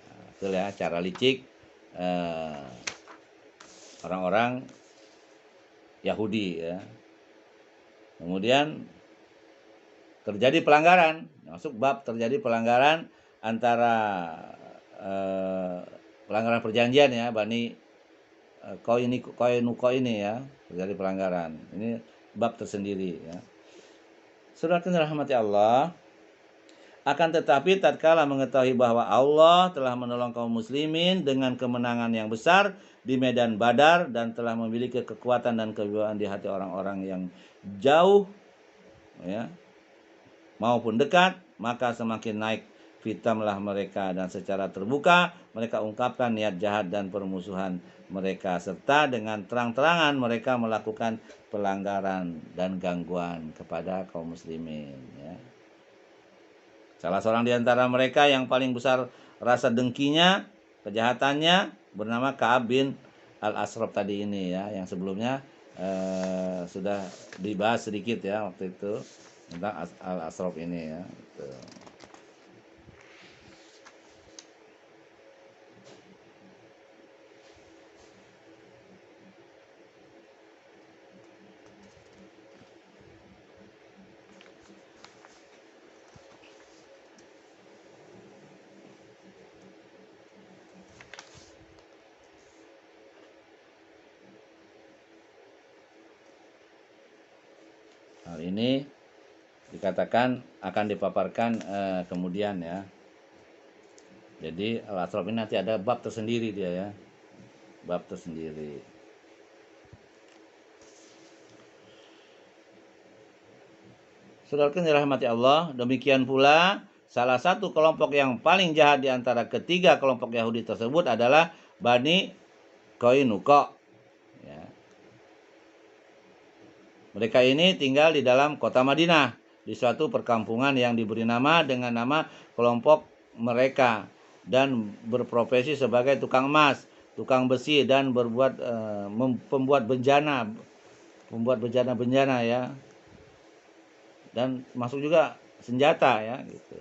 Nah, itu ya cara licik orang-orang Yahudi ya. Kemudian terjadi pelanggaran, masuk bab terjadi pelanggaran antara pelanggaran perjanjian ya, Bani Qainuqa ini ya, terjadi pelanggaran. Ini bab tersendiri ya. Saudara rahmati Allah, akan tetapi tatkala mengetahui bahwa Allah telah menolong kaum muslimin dengan kemenangan yang besar di medan Badar dan telah memiliki kekuatan dan kewibawaan di hati orang-orang yang jauh ya maupun dekat, maka semakin naik fitamlah mereka dan secara terbuka mereka ungkapkan niat jahat dan permusuhan mereka serta dengan terang-terangan mereka melakukan pelanggaran dan gangguan kepada kaum muslimin ya. Salah seorang di antara mereka yang paling besar rasa dengkinya, kejahatannya bernama Ka'ab bin Al-Ashraf tadi ini ya, yang sebelumnya sudah dibahas sedikit ya waktu itu tentang Al-Ashraf ini ya. Gitu. Hal ini dikatakan akan dipaparkan kemudian ya. Jadi Al-Ashraf ini nanti ada bab tersendiri dia ya. Bab tersendiri. Saudara yang dirahmati Allah, demikian pula salah satu kelompok yang paling jahat di antara ketiga kelompok Yahudi tersebut adalah Bani Qainuqa. Ya. Mereka ini tinggal di dalam kota Madinah, di suatu perkampungan yang diberi nama dengan nama kelompok mereka dan berprofesi sebagai tukang emas, tukang besi dan pembuat bencana ya. Dan masuk juga senjata ya gitu.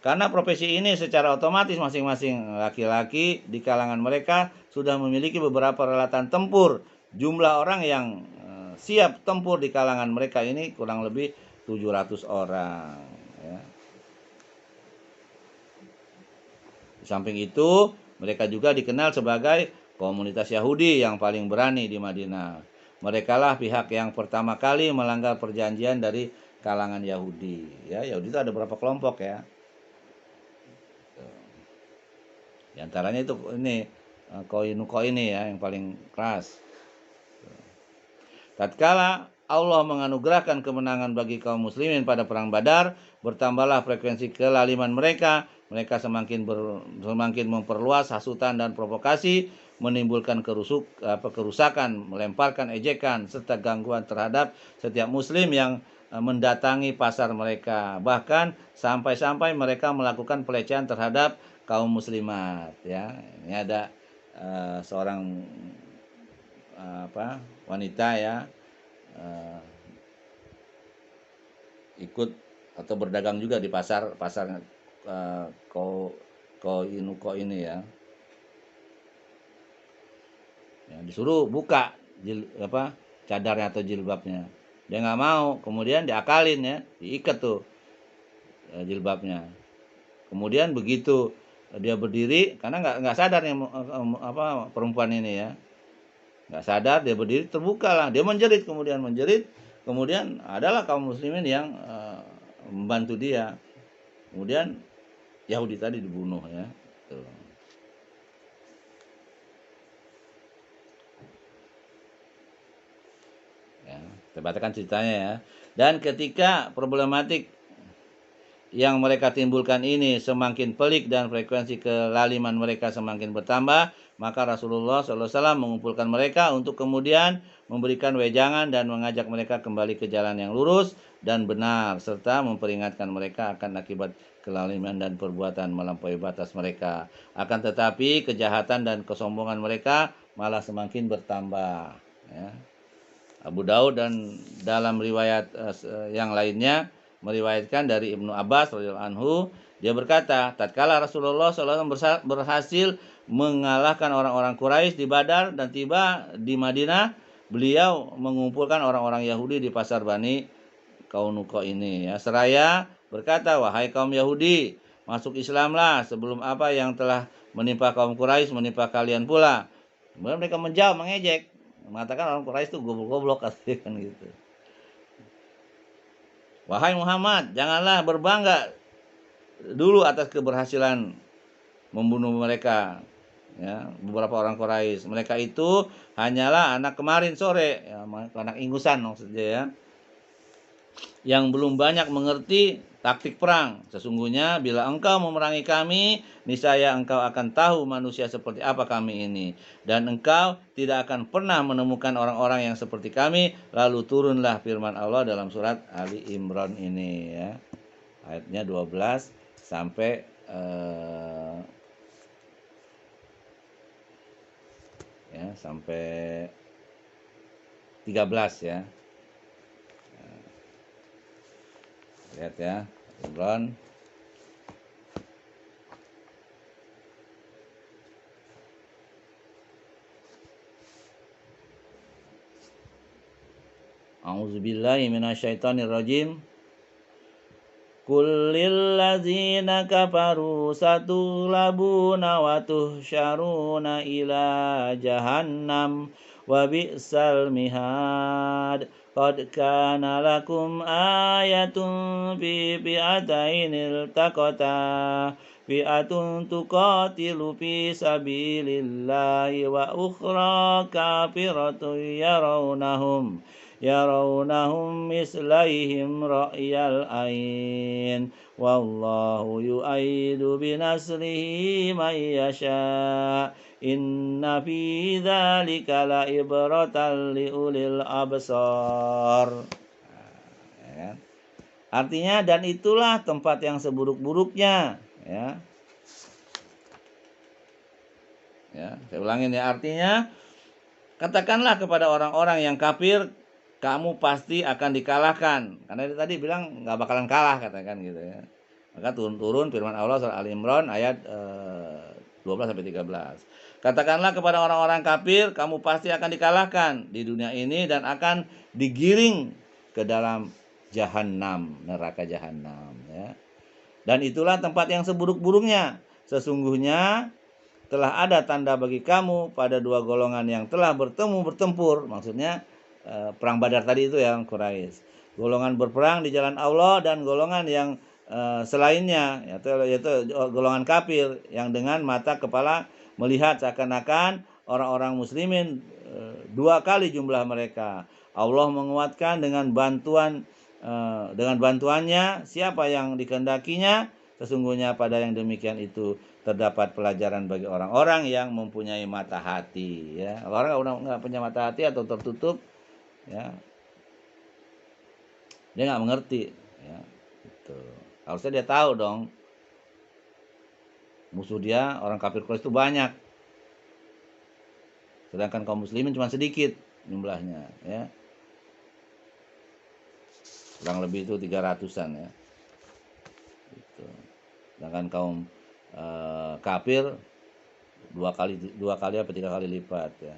Karena profesi ini secara otomatis masing-masing laki-laki di kalangan mereka sudah memiliki beberapa peralatan tempur. Jumlah orang yang siap tempur di kalangan mereka ini kurang lebih 700 orang ya. Di samping itu mereka juga dikenal sebagai komunitas Yahudi yang paling berani di Madinah. Merekalah pihak yang pertama kali melanggar perjanjian dari kalangan Yahudi ya. Yahudi itu ada berapa kelompok ya. Di antaranya itu ini Qainuqa ini ya yang paling keras. Tatkala Allah menganugerahkan kemenangan bagi kaum muslimin pada perang Badar, bertambahlah frekuensi kelaliman mereka. Mereka semakin memperluas hasutan dan provokasi, menimbulkan kerusakan, melemparkan ejekan serta gangguan terhadap setiap muslim yang mendatangi pasar mereka. Bahkan sampai-sampai mereka melakukan pelecehan terhadap kaum muslimat ya. Ini ada seorang wanita ya ikut atau berdagang juga di pasar Qainuqa ini ya. Disuruh buka cadarnya atau jilbabnya, dia nggak mau, kemudian diakalin ya, diikat tuh jilbabnya. Kemudian begitu dia berdiri, karena nggak sadar nih perempuan ini ya, nggak sadar dia berdiri, terbukalah, dia menjerit, kemudian adalah kaum muslimin yang membantu dia. Kemudian Yahudi tadi dibunuh ya. Tuh. Ya, kita bacakan ceritanya ya. Dan ketika problematik yang mereka timbulkan ini semakin pelik dan frekuensi kelaliman mereka semakin bertambah, maka Rasulullah SAW mengumpulkan mereka untuk kemudian memberikan wejangan dan mengajak mereka kembali ke jalan yang lurus dan benar, serta memperingatkan mereka akan akibat kelaliman dan perbuatan melampaui batas mereka. Akan tetapi kejahatan dan kesombongan mereka malah semakin bertambah. Ya. Abu Daud dan dalam riwayat yang lainnya meriwayatkan dari Ibnu Abbas radhiyallahu anhu, dia berkata, tatkala Rasulullah SAW berhasil mengalahkan orang-orang Quraisy di Badar dan tiba di Madinah, beliau mengumpulkan orang-orang Yahudi di pasar Bani Kaunuko ini ya, seraya berkata, wahai kaum Yahudi, masuk Islamlah sebelum apa yang telah menimpa kaum Quraisy menimpa kalian pula. Kemudian mereka menjawab, mengejek, mengatakan orang Quraisy itu goblok-goblok kan gitu. Wahai Muhammad, janganlah berbangga dulu atas keberhasilan membunuh mereka, ya, beberapa orang Quraisy. Mereka itu hanyalah anak kemarin sore, ya, anak ingusan maksudnya ya, yang belum banyak mengerti taktik perang. Sesungguhnya bila engkau memerangi kami, niscaya engkau akan tahu manusia seperti apa kami ini. Dan engkau tidak akan pernah menemukan orang-orang yang seperti kami. Lalu turunlah firman Allah dalam surat Ali Imran ini ya. Ayatnya 12 sampai sampai 13 ya. Lihat ya, Imran. A'udzubillahi minasyaitonirrajim. Kullil ladzina kafaru satughlabuna wa tuhsyaruna ila jahannam wa bi'sal mihad. Qad kana lakum ayatun fi fi'atainil taqata fi'atun tuqatilu fi sabilillahi wa ukhra kafiratun yarawnahum mislaihim ra'yal ain wallahu yu'aidu binasrihi man yasha. Inna fi dzalika la ibratan liulil absar. Ya. Artinya, dan itulah tempat yang seburuk-buruknya, ya. Ya, saya ulangin ya, artinya katakanlah kepada orang-orang yang kafir, kamu pasti akan dikalahkan. Karena dia tadi bilang nggak bakalan kalah, katakan gitu ya. Maka turun firman Allah surah Al-Imran ayat 12 sampai 13. Katakanlah kepada orang-orang kafir, kamu pasti akan dikalahkan di dunia ini dan akan digiring ke dalam jahanam, neraka jahanam ya. Dan itulah tempat yang seburuk-buruknya. Sesungguhnya telah ada tanda bagi kamu pada dua golongan yang telah bertempur, maksudnya perang Badar tadi itu yang Quraisy. Golongan berperang di jalan Allah dan golongan yang selainnya, yaitu golongan kafir yang dengan mata kepala melihat seakan-akan orang-orang muslimin dua kali jumlah mereka. Allah menguatkan dengan bantuannya siapa yang dikehendakinya. Sesungguhnya pada yang demikian itu terdapat pelajaran bagi orang-orang yang mempunyai mata hati ya. Orang nggak punya mata hati atau tertutup ya, dia nggak mengerti ya, gitu. Harusnya dia tahu dong musuh dia orang kafir Quraisy itu banyak, sedangkan kaum muslimin cuma sedikit jumlahnya ya, kurang lebih itu 300-an ya gitu. Sedangkan kaum kafir dua kali apa 3 kali lipat ya.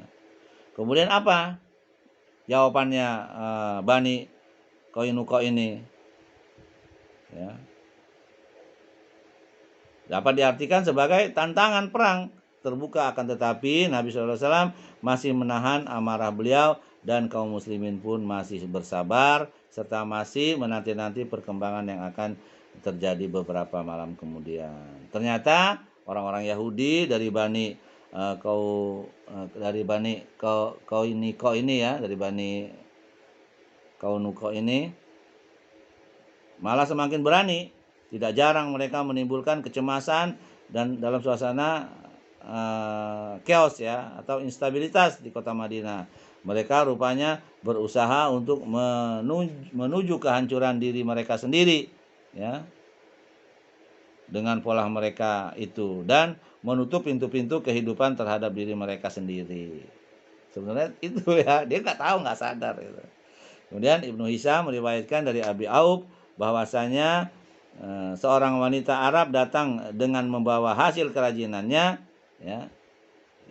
Kemudian apa jawabannya Bani Qainuqa ini ya, dapat diartikan sebagai tantangan perang terbuka, akan tetapi Nabi SAW masih menahan amarah beliau dan kaum muslimin pun masih bersabar serta masih menanti-nanti perkembangan yang akan terjadi beberapa malam kemudian. Ternyata orang-orang Yahudi dari Bani Kaunuko ini ya, dari Bani Kaunuko ini malah semakin berani. Tidak jarang mereka menimbulkan kecemasan dan dalam suasana chaos ya, atau instabilitas di kota Madinah. Mereka rupanya berusaha untuk menuju kehancuran diri mereka sendiri ya, dengan pola mereka itu, dan menutup pintu-pintu kehidupan terhadap diri mereka sendiri. Sebenarnya itu ya, dia nggak tahu, nggak sadar gitu. Kemudian Ibnu Hisham meriwayatkan dari Abi Aub bahwasanya seorang wanita Arab datang dengan membawa hasil kerajinannya ya,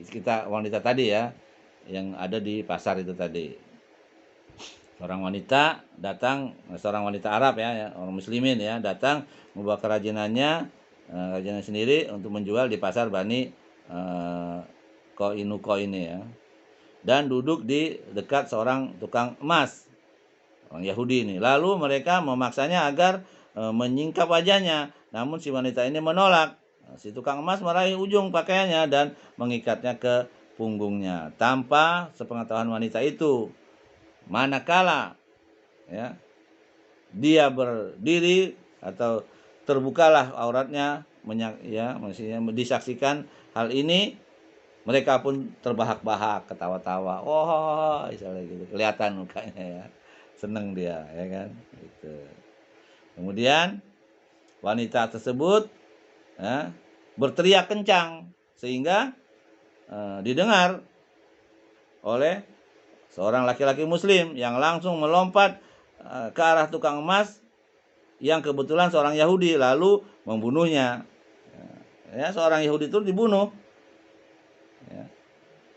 kita wanita tadi ya yang ada di pasar itu tadi. Seorang wanita datang, seorang wanita Arab ya, orang muslimin ya, datang membawa kerajinan sendiri untuk menjual di pasar Bani Kaunuko ini ya, dan duduk di dekat seorang tukang emas, orang Yahudi ini. Lalu mereka memaksanya agar menyingkap wajahnya, namun si wanita ini menolak. Si tukang emas meraih ujung pakaiannya dan mengikatnya ke punggungnya tanpa sepengetahuan wanita itu. Manakala ya, dia berdiri atau terbukalah auratnya ya, maksudnya disaksikan hal ini, mereka pun terbahak-bahak, ketawa-tawa. Oh, misalnya gitu, kelihatan mukanya ya, seneng dia ya kan gitu. Kemudian wanita tersebut ya, berteriak kencang sehingga didengar oleh seorang laki-laki muslim yang langsung melompat ke arah tukang emas yang kebetulan seorang Yahudi, lalu membunuhnya. Ya, seorang Yahudi itu dibunuh. Ya.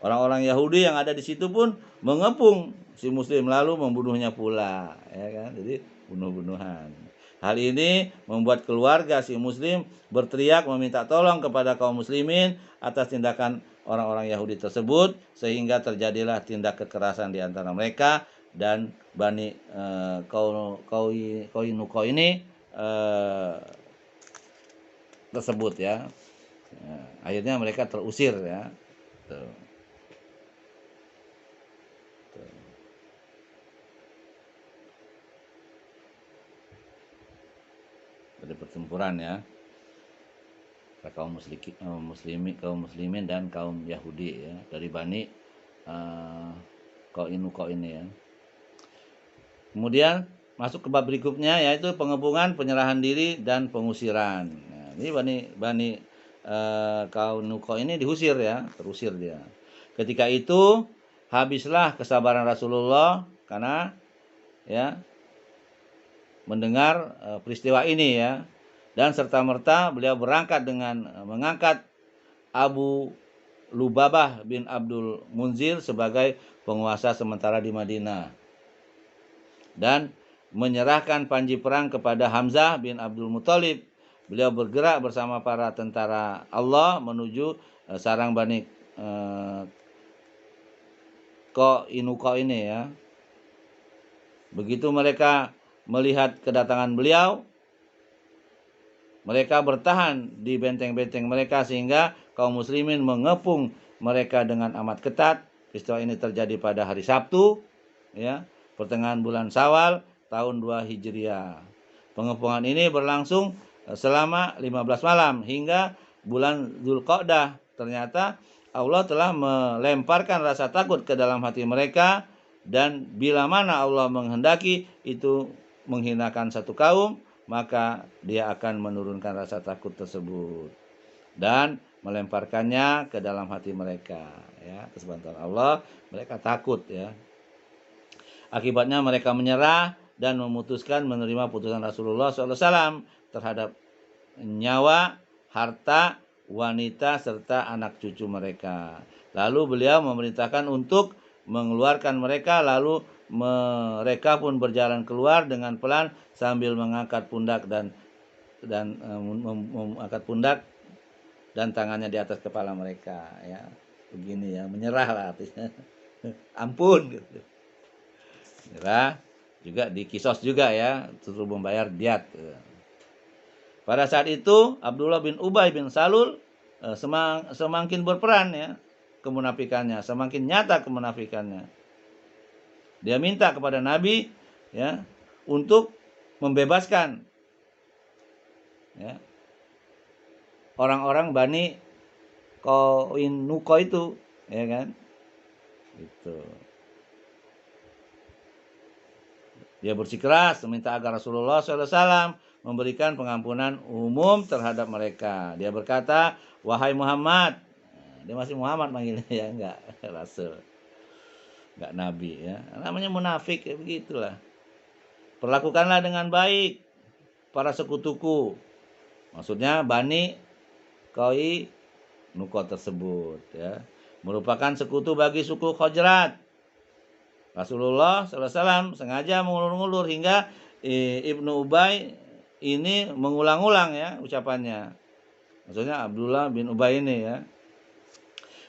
Orang-orang Yahudi yang ada di situ pun mengepung si muslim lalu membunuhnya pula, ya kan? Jadi bunuh-bunuhan. Hal ini membuat keluarga si muslim berteriak meminta tolong kepada kaum muslimin atas tindakan orang-orang Yahudi tersebut, sehingga terjadilah tindak kekerasan di antara mereka dan Bani Kaunuko ini tersebut ya. Akhirnya mereka terusir ya. Tuh. Dari pertempuran ya, kaum muslimin dan kaum Yahudi ya, dari Bani Kaunuko ini ya. Kemudian masuk ke bab berikutnya, yaitu pengepungan, penyerahan diri dan pengusiran. Nah, ini Bani Kaunuko ini diusir ya, terusir dia. Ketika itu habislah kesabaran Rasulullah karena ya mendengar peristiwa ini ya, dan serta-merta beliau berangkat dengan mengangkat Abu Lubabah bin Abdul Munzir sebagai penguasa sementara di Madinah dan menyerahkan panji perang kepada Hamzah bin Abdul Muthalib. Beliau bergerak bersama para tentara Allah menuju sarang Bani Kaunuko ini ya. Begitu mereka melihat kedatangan beliau, mereka bertahan di benteng-benteng mereka sehingga kaum muslimin mengepung mereka dengan amat ketat. Peristiwa ini terjadi pada hari Sabtu ya, pertengahan bulan Syawal tahun 2 Hijriah. Pengepungan ini berlangsung selama 15 malam hingga bulan Dzulqa'dah. Ternyata Allah telah melemparkan rasa takut ke dalam hati mereka, dan bila mana Allah menghendaki itu menghinakan satu kaum, maka dia akan menurunkan rasa takut tersebut dan melemparkannya ke dalam hati mereka ya. Atas bantuan Allah mereka takut ya. Akibatnya mereka menyerah dan memutuskan menerima putusan Rasulullah SAW terhadap nyawa, harta, wanita serta anak cucu mereka. Lalu beliau memerintahkan untuk mengeluarkan mereka, lalu mereka pun berjalan keluar dengan pelan sambil mengangkat pundak dan dan tangannya di atas kepala mereka, ya. Begini ya, menyerah lah artinya. Ampun gitu. Menyerah, juga dikisos juga ya, suruh membayar diat. Pada saat itu Abdullah bin Ubay bin Salul semakin berperan ya kemunafikannya, semakin nyata kemunafikannya. Dia minta kepada Nabi ya untuk membebaskan ya orang-orang Bani Nuko itu, ya kan? Gitu. Dia bersikeras meminta agar Rasulullah SAW memberikan pengampunan umum terhadap mereka. Dia berkata, wahai Muhammad. Dia masih Muhammad manggilnya ya, enggak Rasul, enggak Nabi ya. Namanya munafik ya, begitulah. Perlakukanlah dengan baik para sekutuku. Maksudnya Bani Koi Nuko tersebut ya. Merupakan sekutu bagi suku Khazraj. Rasulullah SAW sengaja mengulur-ngulur hingga Ibnu Ubay ini mengulang-ulang ya ucapannya. Maksudnya Abdullah bin Ubay ini ya.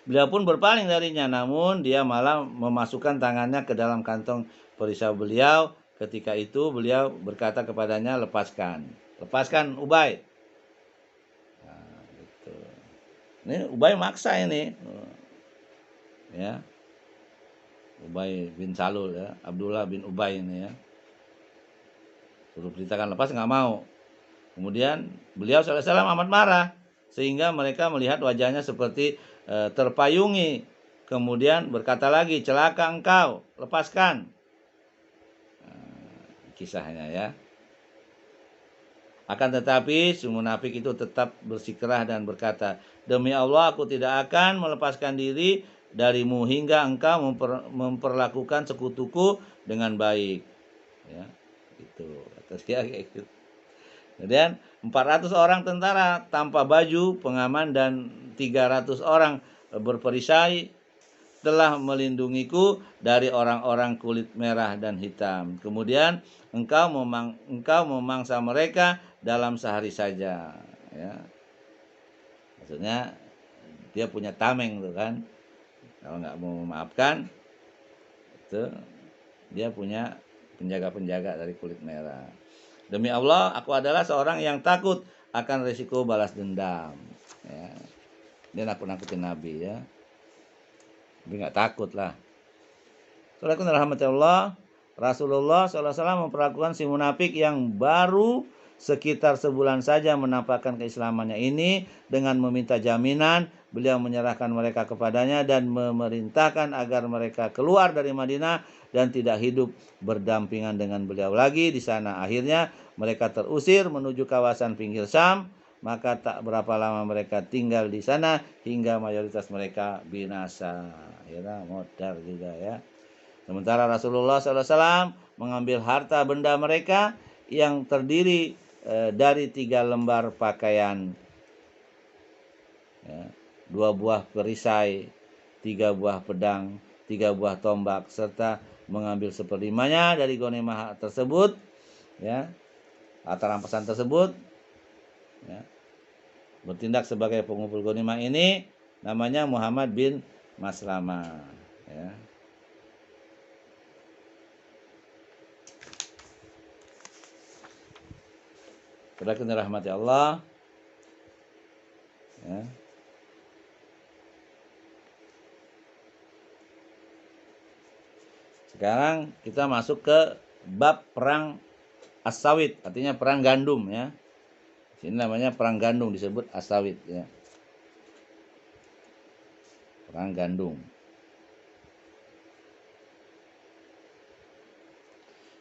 Beliau pun berpaling darinya, namun dia malah memasukkan tangannya ke dalam kantong perisai beliau. Ketika itu beliau berkata kepadanya, lepaskan Ubay. Nah, gitu. Ini Ubay maksa ini. Ya. Ubay bin Salul ya, Abdullah bin Ubay ini ya. Suruh perintahkan lepas, nggak mau. Kemudian beliau SAW amat marah sehingga mereka melihat wajahnya seperti terpayungi. Kemudian berkata lagi, celaka engkau, lepaskan. Kisahnya ya. Akan tetapi si munafik itu tetap bersikeras dan berkata, demi Allah aku tidak akan melepaskan diri darimu hingga engkau memperlakukan sekutuku dengan baik. Ya, itu atas dia kayak gitu. Kemudian 400 orang tentara tanpa baju pengaman dan 300 orang berperisai telah melindungiku dari orang-orang kulit merah dan hitam. Kemudian engkau memangsa mereka dalam sehari saja. Ya. Maksudnya dia punya tameng tuh kan. Kalau nggak mau memaafkan, itu dia punya penjaga-penjaga dari kulit merah. Demi Allah, aku adalah seorang yang takut akan risiko balas dendam. Ya. Dia nakut-nakutin Nabi ya. Tapi nggak takut lah. Saudaraku rahmatullah, Rasulullah SAW memperlakukan si munafik yang baru sekitar sebulan saja menampakkan keislamannya ini dengan meminta jaminan. Beliau menyerahkan mereka kepadanya dan memerintahkan agar mereka keluar dari Madinah dan tidak hidup berdampingan dengan beliau lagi di sana. Akhirnya mereka terusir menuju kawasan pinggir Syam. Maka tak berapa lama mereka tinggal di sana hingga mayoritas mereka binasa. Ya, modal juga ya. Sementara Rasulullah SAW mengambil harta benda mereka yang terdiri dari 3 lembar pakaian, ya, 2 buah perisai, 3 buah pedang, 3 buah tombak, serta mengambil 1/5 dari ghanimah tersebut, ya, harta rampasan tersebut, ya. Bertindak sebagai pengumpul ghanimah ini namanya Muhammad bin Maslamah, ya. Berakhir rahmati Allah. Ya. Sekarang kita masuk ke bab perang As-Sawit, artinya perang gandum ya. Ini namanya perang gandum, disebut As-Sawit ya. Perang gandum.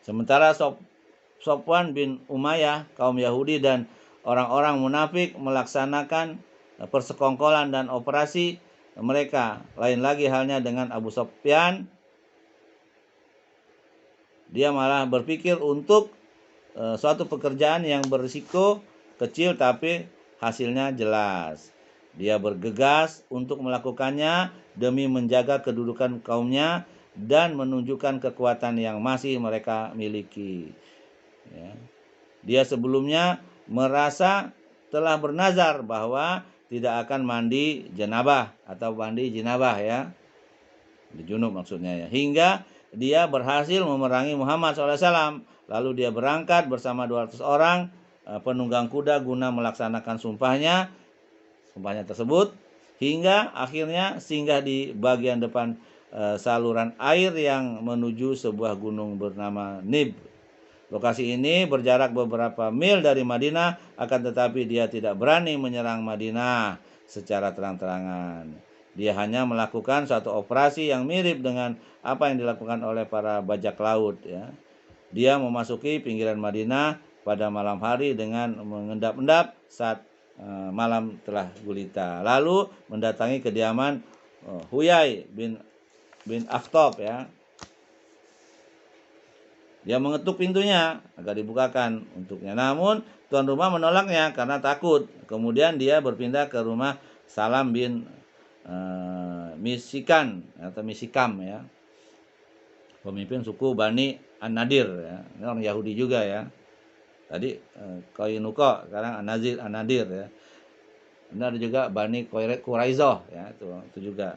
Sementara Sofwan bin Umayyah, kaum Yahudi dan orang-orang munafik melaksanakan persekongkolan dan operasi mereka. Lain lagi halnya dengan Abu Sufyan. Dia malah berpikir untuk suatu pekerjaan yang berisiko kecil tapi hasilnya jelas. Dia bergegas untuk melakukannya demi menjaga kedudukan kaumnya dan menunjukkan kekuatan yang masih mereka miliki. Ya. Dia sebelumnya merasa telah bernazar bahwa tidak akan mandi janabah atau mandi jinabah ya, junub maksudnya ya, hingga dia berhasil memerangi Muhammad SAW. Lalu dia berangkat bersama 200 orang penunggang kuda guna melaksanakan sumpahnya tersebut, hingga akhirnya singgah di bagian depan saluran air yang menuju sebuah gunung bernama Nib. Lokasi ini berjarak beberapa mil dari Madinah, akan tetapi dia tidak berani menyerang Madinah secara terang-terangan. Dia hanya melakukan satu operasi yang mirip dengan apa yang dilakukan oleh para bajak laut ya. Dia memasuki pinggiran Madinah pada malam hari dengan mengendap-endap saat malam telah gulita. Lalu mendatangi kediaman Huyai bin Akhtab ya. Dia mengetuk pintunya agar dibukakan untuknya. Namun tuan rumah menolaknya karena takut. Kemudian dia berpindah ke rumah Salam bin Misikan atau Misikam ya, pemimpin suku Bani An-Nadir ya. Ini orang Yahudi juga ya. Tadi Koinuko, sekarang An-Nadir ya. Ini ada juga Bani Quraizoh ya, itu juga.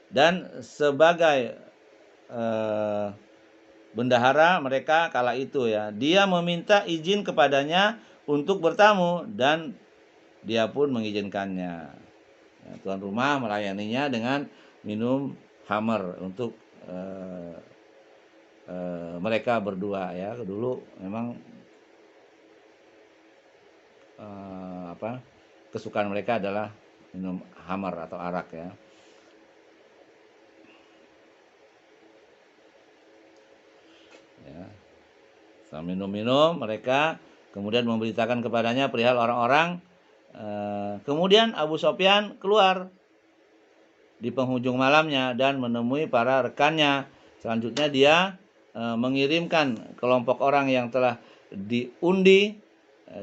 Dan sebagai bendahara mereka kala itu ya, dia meminta izin kepadanya untuk bertamu dan dia pun mengizinkannya. Ya, tuan rumah melayaninya dengan minum khamar untuk mereka berdua ya. Dulu memang kesukaan mereka adalah minum khamar atau arak ya. Sambil minum-minum mereka kemudian memberitakan kepadanya perihal orang-orang. Kemudian Abu Sofyan keluar di penghujung malamnya dan menemui para rekannya. Selanjutnya dia mengirimkan kelompok orang yang telah diundi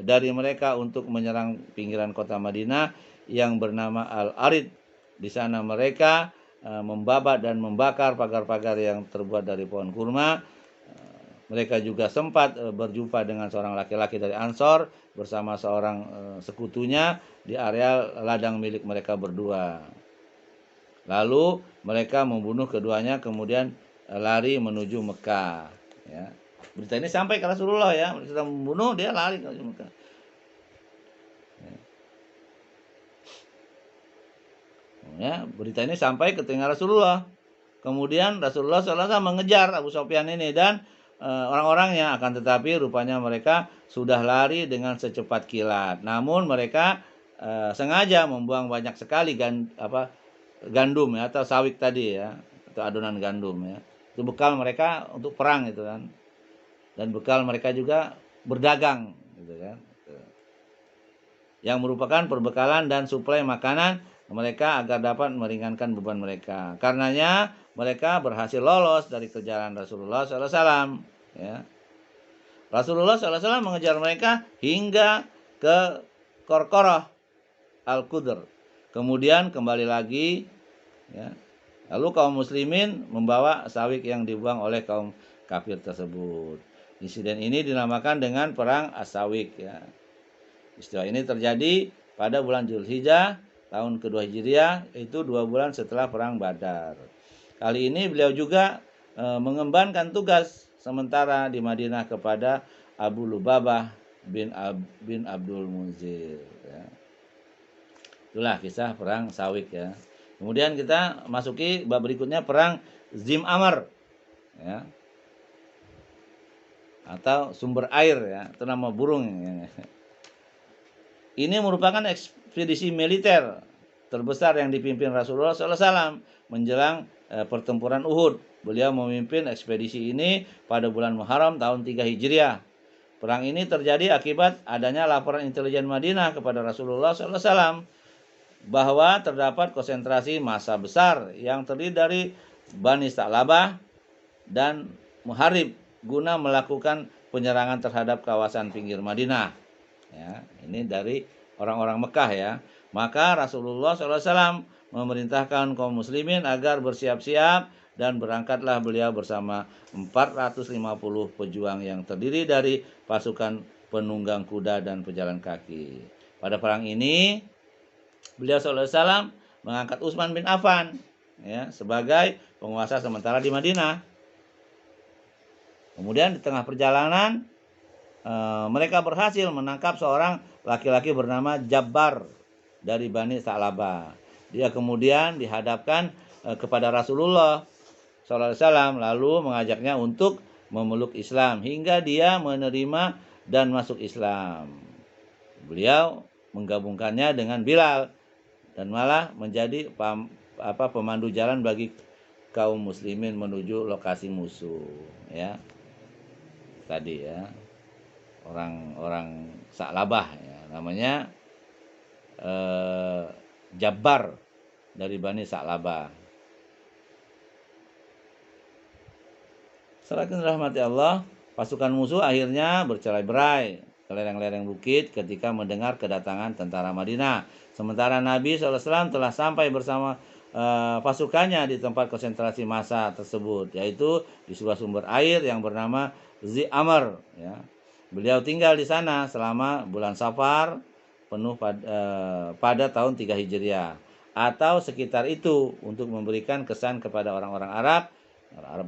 dari mereka untuk menyerang pinggiran kota Madinah yang bernama Al-Arid. Di sana mereka membabat dan membakar pagar-pagar yang terbuat dari pohon kurma. Mereka juga sempat berjumpa dengan seorang laki-laki dari Ansor bersama seorang sekutunya di area ladang milik mereka berdua. Lalu mereka membunuh keduanya kemudian lari menuju Mekah. Ya. Berita ini sampai ke Rasulullah ya, mereka sudah membunuh dia lari ke Mekah. Ya, berita ini sampai ke telinga Rasulullah. Kemudian Rasulullah SAW mengejar Abu Sofyan ini dan orang-orangnya, akan tetapi rupanya mereka sudah lari dengan secepat kilat. Namun mereka sengaja membuang banyak sekali gandum ya, atau sawik tadi ya, atau adonan gandum ya. Itu bekal mereka untuk perang itu kan. Dan bekal mereka juga berdagang gitu kan. Yang merupakan perbekalan dan suplai makanan mereka agar dapat meringankan beban mereka. Karenanya mereka berhasil lolos dari kejaran Rasulullah SAW. Ya. Rasulullah SAW mengejar mereka hingga ke Korkoroh Al-Qudr. Kemudian kembali lagi. Ya. Lalu kaum muslimin membawa sawik yang dibuang oleh kaum kafir tersebut. Insiden ini dinamakan dengan Perang As-Sawik. Ya. Istilah ini terjadi pada bulan Zulhijjah tahun kedua Hijriah, itu 2 bulan setelah Perang Badar. Kali ini beliau juga mengembankan tugas sementara di Madinah kepada Abu Lubabah bin Abdul Munzir. Ya. Itulah kisah Perang Sawik ya. Kemudian kita masuki bab berikutnya, Perang Zim Amr. Ya. Atau sumber air ya, itu nama burung. Ya. Ini merupakan ekspedisi militer terbesar yang dipimpin Rasulullah SAW menjelang pertempuran Uhud. Beliau memimpin ekspedisi ini pada bulan Muharram tahun 3 Hijriah. Perang ini terjadi akibat adanya laporan intelijen Madinah kepada Rasulullah SAW bahwa terdapat konsentrasi massa besar yang terdiri dari Bani Sa'labah dan Muharib guna melakukan penyerangan terhadap kawasan pinggir Madinah. Ya, ini dari orang-orang Mekah ya. Maka Rasulullah SAW memerintahkan kaum muslimin agar bersiap-siap dan berangkatlah beliau bersama 450 pejuang yang terdiri dari pasukan penunggang kuda dan pejalan kaki. Pada perang ini beliau sallallahu alaihi wasallam mengangkat Utsman bin Affan ya sebagai penguasa sementara di Madinah. Kemudian di tengah perjalanan mereka berhasil menangkap seorang laki-laki bernama Jabbar dari Bani Sa'labah. Dia kemudian dihadapkan kepada Rasulullah SAW, lalu mengajaknya untuk memeluk Islam hingga dia menerima dan masuk Islam. Beliau menggabungkannya dengan Bilal dan malah menjadi pemandu jalan bagi kaum muslimin menuju lokasi musuh ya. Tadi ya. Orang Sa'labah ya, namanya Jabbar dari Bani Sa'labah. Saudaraku rahmati Allah, pasukan musuh akhirnya bercerai-berai ke lereng-lereng bukit ketika mendengar kedatangan tentara Madinah. Sementara Nabi SAW telah sampai bersama pasukannya di tempat konsentrasi massa tersebut, yaitu di sebuah sumber air yang bernama Zi Amr ya. Beliau tinggal di sana selama bulan Safar penuh pada tahun 3 Hijriah atau sekitar itu untuk memberikan kesan kepada orang-orang Arab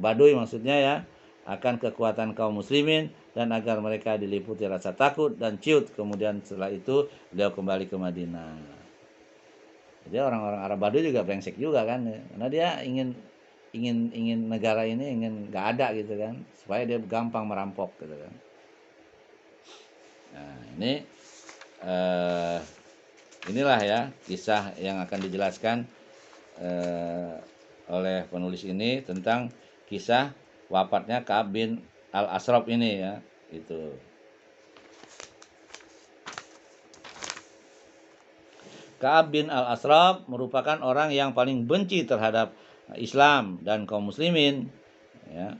Baduy maksudnya ya, akan kekuatan kaum muslimin dan agar mereka diliputi rasa takut dan ciut. Kemudian setelah itu beliau kembali ke Madinah. Jadi orang-orang Arab Baduy juga brengsek juga kan, karena dia ingin negara ini ingin nggak ada gitu kan, supaya dia gampang merampok gitu kan. Nah ini inilah ya kisah yang akan dijelaskan oleh penulis ini tentang kisah wafatnya Ka'ab bin Al-Ashraf ini ya, itu. Ka'ab bin Al-Ashraf merupakan orang yang paling benci terhadap Islam dan kaum muslimin ya.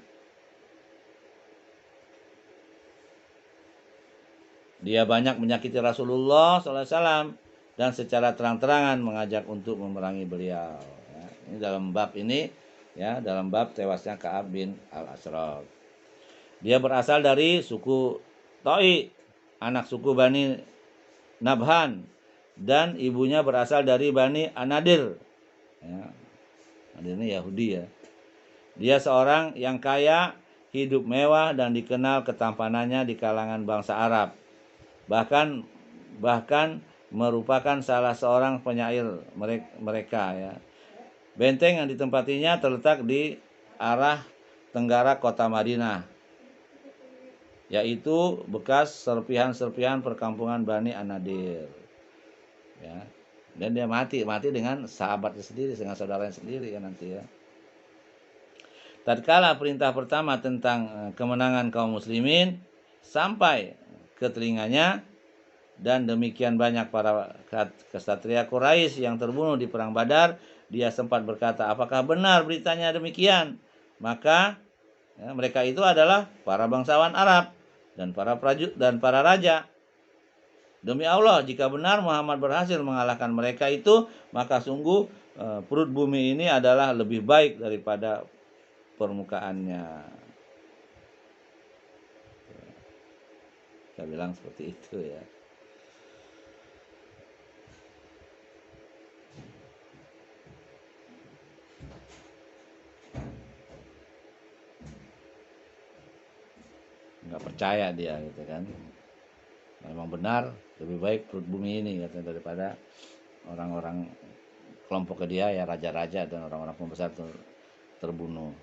Dia banyak menyakiti Rasulullah SAW dan secara terang-terangan mengajak untuk memerangi beliau. Ya, ini dalam bab ini ya, dalam bab tewasnya Ka'ab bin Al-Ashraf. Dia berasal dari suku Ta'i, anak suku Bani Nabhan, dan ibunya berasal dari Bani Anadir. Ya, Anadir ini Yahudi ya. Dia seorang yang kaya, hidup mewah dan dikenal ketampanannya di kalangan bangsa Arab. Bahkan merupakan salah seorang penyair mereka ya. Benteng yang ditempatinya terletak di arah tenggara kota Madinah, yaitu bekas serpihan-serpihan perkampungan Bani Anadir ya. Dan dia mati dengan sahabatnya sendiri, dengan saudaranya sendiri kan nanti ya. Tatkala perintah pertama tentang kemenangan kaum muslimin sampai ke telinganya, dan demikian banyak para kesatria Quraisy yang terbunuh di perang Badar, dia sempat berkata, apakah benar beritanya demikian? Maka ya, mereka itu adalah para bangsawan Arab dan para prajurit dan para raja. Demi Allah, jika benar Muhammad berhasil mengalahkan mereka itu, maka sungguh perut bumi ini adalah lebih baik daripada permukaannya. Saya bilang seperti itu ya. Nggak percaya dia gitu kan. Memang benar lebih baik perut bumi ini katanya daripada orang-orang kelompok dia ya, raja-raja dan orang-orang pembesar terbunuh.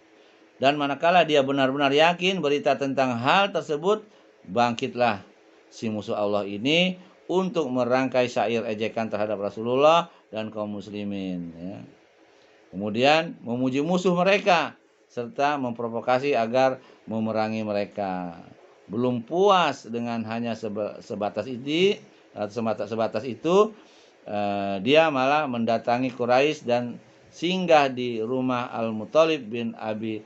Dan manakala dia benar-benar yakin berita tentang hal tersebut, bangkitlah si musuh Allah ini untuk merangkai syair ejekan terhadap Rasulullah dan kaum muslimin ya. Kemudian memuji musuh mereka serta memprovokasi agar memerangi mereka. Belum puas dengan hanya sebatas itu, dia malah mendatangi Quraisy dan singgah di rumah Al-Muthalib bin Abi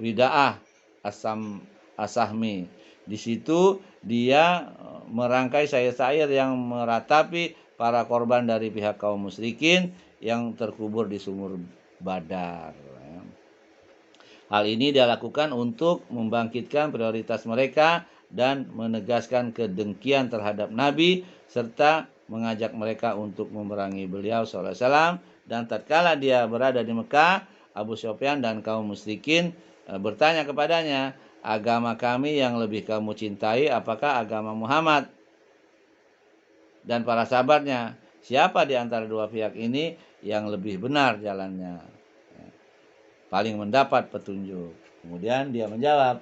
Wida'ah As-Sahmi. Di situ dia merangkai syair-syair yang meratapi para korban dari pihak kaum musyrikin yang terkubur di sumur Badar. Hal ini dia lakukan untuk membangkitkan prioritas mereka dan menegaskan kedengkian terhadap Nabi serta mengajak mereka untuk memerangi beliau SAW. Dan tatkala dia berada di Mekah, Abu Sufyan dan kaum musyrikin bertanya kepadanya, agama kami yang lebih kamu cintai apakah agama Muhammad dan para sahabatnya? Siapa di antara dua pihak ini yang lebih benar jalannya, paling mendapat petunjuk? Kemudian dia menjawab,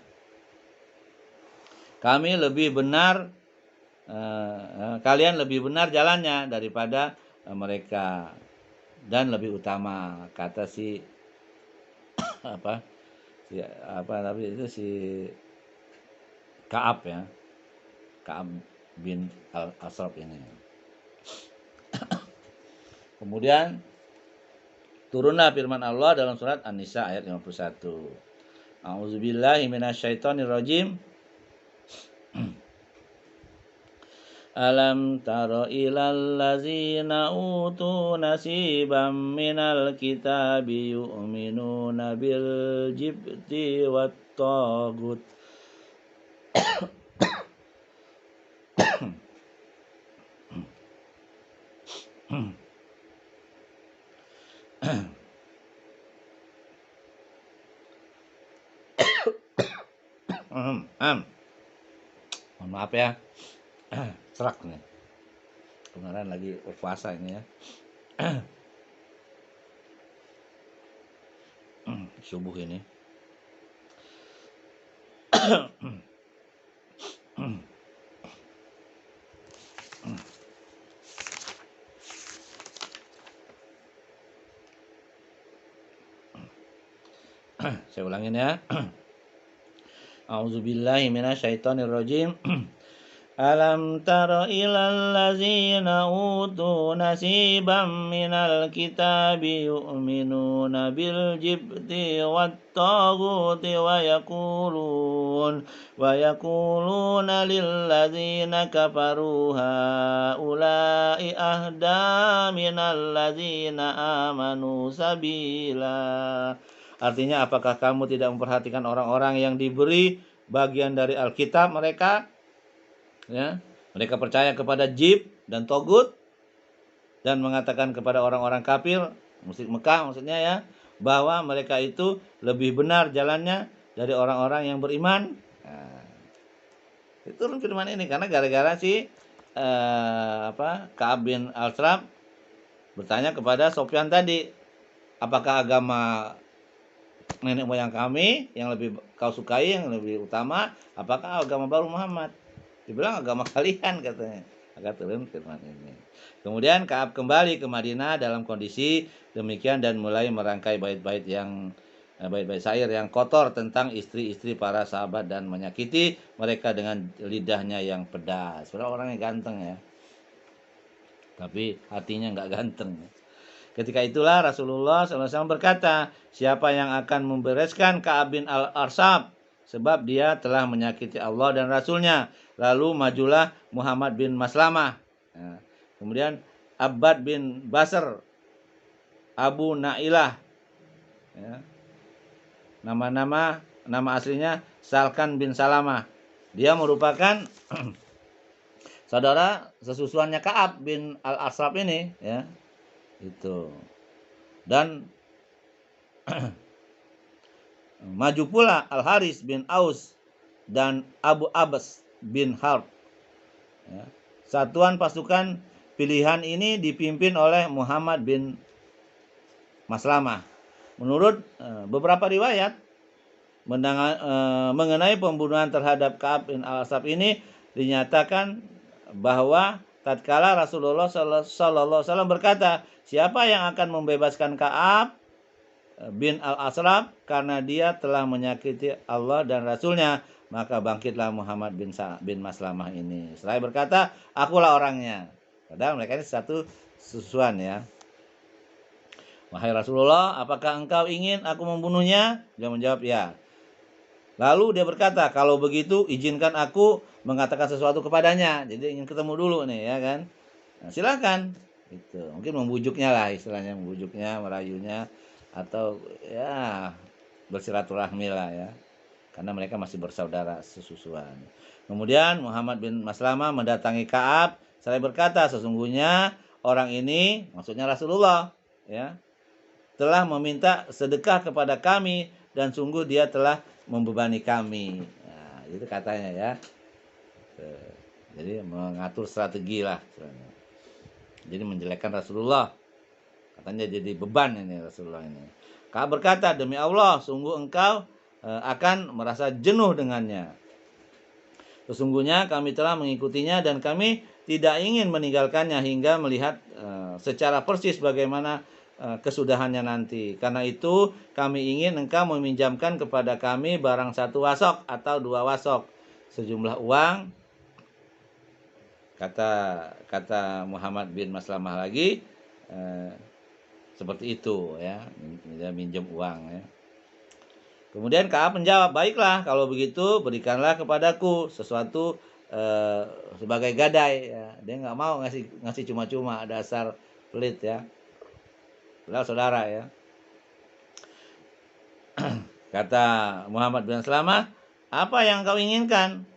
kami lebih benar, kalian lebih benar jalannya daripada mereka dan lebih utama, kata si tapi itu si Ka'ab ya, Ka'ab bin Al-Ashraf ini. Kemudian turunlah firman Allah dalam surat An-Nisa ayat 51. A'udzubillahi minasyaitonirrajim. Alam tara ilal ladzina utu nasiban minal kitabi yu'minuna bil jibti wat tagut. Mohon maaf ya, serak nih. Kemarin lagi puasa ini ya. Subuh ini. Saya ulangin ya. A'udzubillahi minasyaitonirrajim. Alam tara ilal ladzina utu nasiban minal kitabi yu'minuna bil jibti wat taguti wa yaquluna lil ladzina kafaru haula'i ahda minal ladzina amanu sabila. Artinya, apakah kamu tidak memperhatikan orang-orang yang diberi bagian dari Alkitab mereka? Ya, mereka percaya kepada jib dan togut dan mengatakan kepada orang-orang kafir, musyrik Mekah maksudnya ya, bahwa mereka itu lebih benar jalannya dari orang-orang yang beriman. Nah, itu turun firman ini karena gara-gara si Ka'ab bin Al-Ashraf bertanya kepada Sufyan tadi, apakah agama nenek moyang kami yang lebih kau sukai, yang lebih utama, apakah agama baru Muhammad? Dibilang agama kalian katanya. Maka turun firman ini. Kemudian Ka'ab kembali ke Madinah dalam kondisi demikian dan mulai merangkai bait-bait syair yang kotor tentang istri-istri para sahabat dan menyakiti mereka dengan lidahnya yang pedas. Sebenarnya orangnya ganteng ya, tapi hatinya nggak ganteng. Ketika itulah Rasulullah SAW berkata, siapa yang akan membereskan Ka'ab bin Al-Ashraf sebab dia telah menyakiti Allah dan Rasulnya. Lalu majulah Muhammad bin Maslamah. Ya. Kemudian Abbad bin Basr, Abu Na'ilah. Ya. Nama aslinya Salkan bin Salamah. Dia merupakan saudara sesusuannya Ka'ab bin Al-Ashraf ini. Ya. Itu. Dan maju pula Al-Haris bin Aus dan Abu Abbas bin Harb. Ya. Satuan pasukan pilihan ini dipimpin oleh Muhammad bin Maslamah. Menurut beberapa riwayat mengenai pembunuhan terhadap Ka'ab bin Al-Ashraf ini dinyatakan bahwa tatkala Rasulullah SAW berkata, siapa yang akan membebaskan Ka'ab bin Al-Ashraf karena dia telah menyakiti Allah dan Rasulnya, maka bangkitlah Muhammad bin Maslamah ini. Seraya berkata, akulah orangnya. Padahal mereka ini satu susuan ya. Wahai Rasulullah, apakah engkau ingin aku membunuhnya? Dia menjawab, ya. Lalu dia berkata, kalau begitu izinkan aku mengatakan sesuatu kepadanya. Jadi ingin ketemu dulu nih ya kan. Nah, silakan. Itu mungkin membujuknya lah, istilahnya membujuknya, merayunya, atau ya bersilaturahmi lah ya. Karena mereka masih bersaudara sesusuan. Kemudian Muhammad bin Maslamah mendatangi Ka'ab Saya berkata, sesungguhnya orang ini, maksudnya Rasulullah, ya, telah meminta sedekah kepada kami dan sungguh dia telah membebani kami. Nah, itu katanya ya. Jadi mengatur strategi lah. Jadi menjelekkan Rasulullah. Katanya jadi beban ini Rasulullah ini. Ka'ab berkata, demi Allah, sungguh engkau akan merasa jenuh dengannya. Sesungguhnya kami telah mengikutinya dan kami tidak ingin meninggalkannya hingga melihat secara persis bagaimana kesudahannya nanti. Karena itu kami ingin engkau meminjamkan kepada kami barang 1 wasok atau 2 wasok sejumlah uang. Kata Muhammad bin Maslamah lagi seperti itu ya, dia minjem uang ya. Kemudian Ka'ab menjawab, baiklah kalau begitu berikanlah kepadaku sesuatu sebagai gadai ya. Dia nggak mau ngasih cuma-cuma, dasar pelit ya. Padahal saudara ya. Kata Muhammad bin Salamah, apa yang kau inginkan?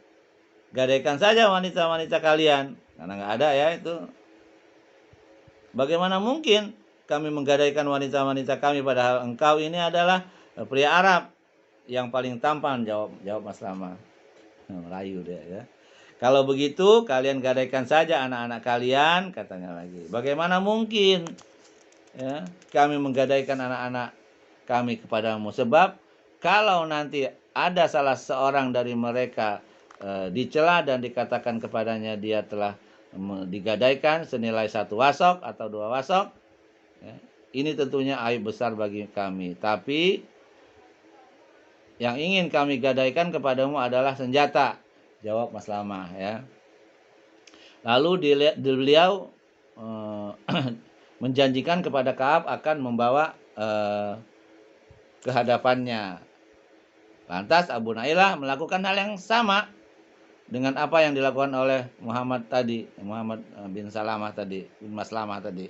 Gadaikan saja wanita-wanita kalian. Karena nggak ada ya itu. Bagaimana mungkin kami menggadaikan wanita-wanita kami padahal engkau ini adalah pria Arab yang paling tampan, jawab Maslamah. Melayu dia ya. Kalau begitu kalian gadaikan saja anak-anak kalian, katanya lagi. Bagaimana mungkin ya, kami menggadaikan anak-anak kami kepadamu, sebab kalau nanti ada salah seorang dari mereka dicela dan dikatakan kepadanya dia telah digadaikan senilai 1 wasok atau 2 wasok ya, ini tentunya aib besar bagi kami. Tapi yang ingin kami gadaikan kepadamu adalah senjata, jawab Maslamah ya. Lalu beliau menjanjikan kepada Ka'ab akan membawa ke hadapannya. Lantas Abu Nailah melakukan hal yang sama dengan apa yang dilakukan oleh Muhammad bin Maslamah tadi.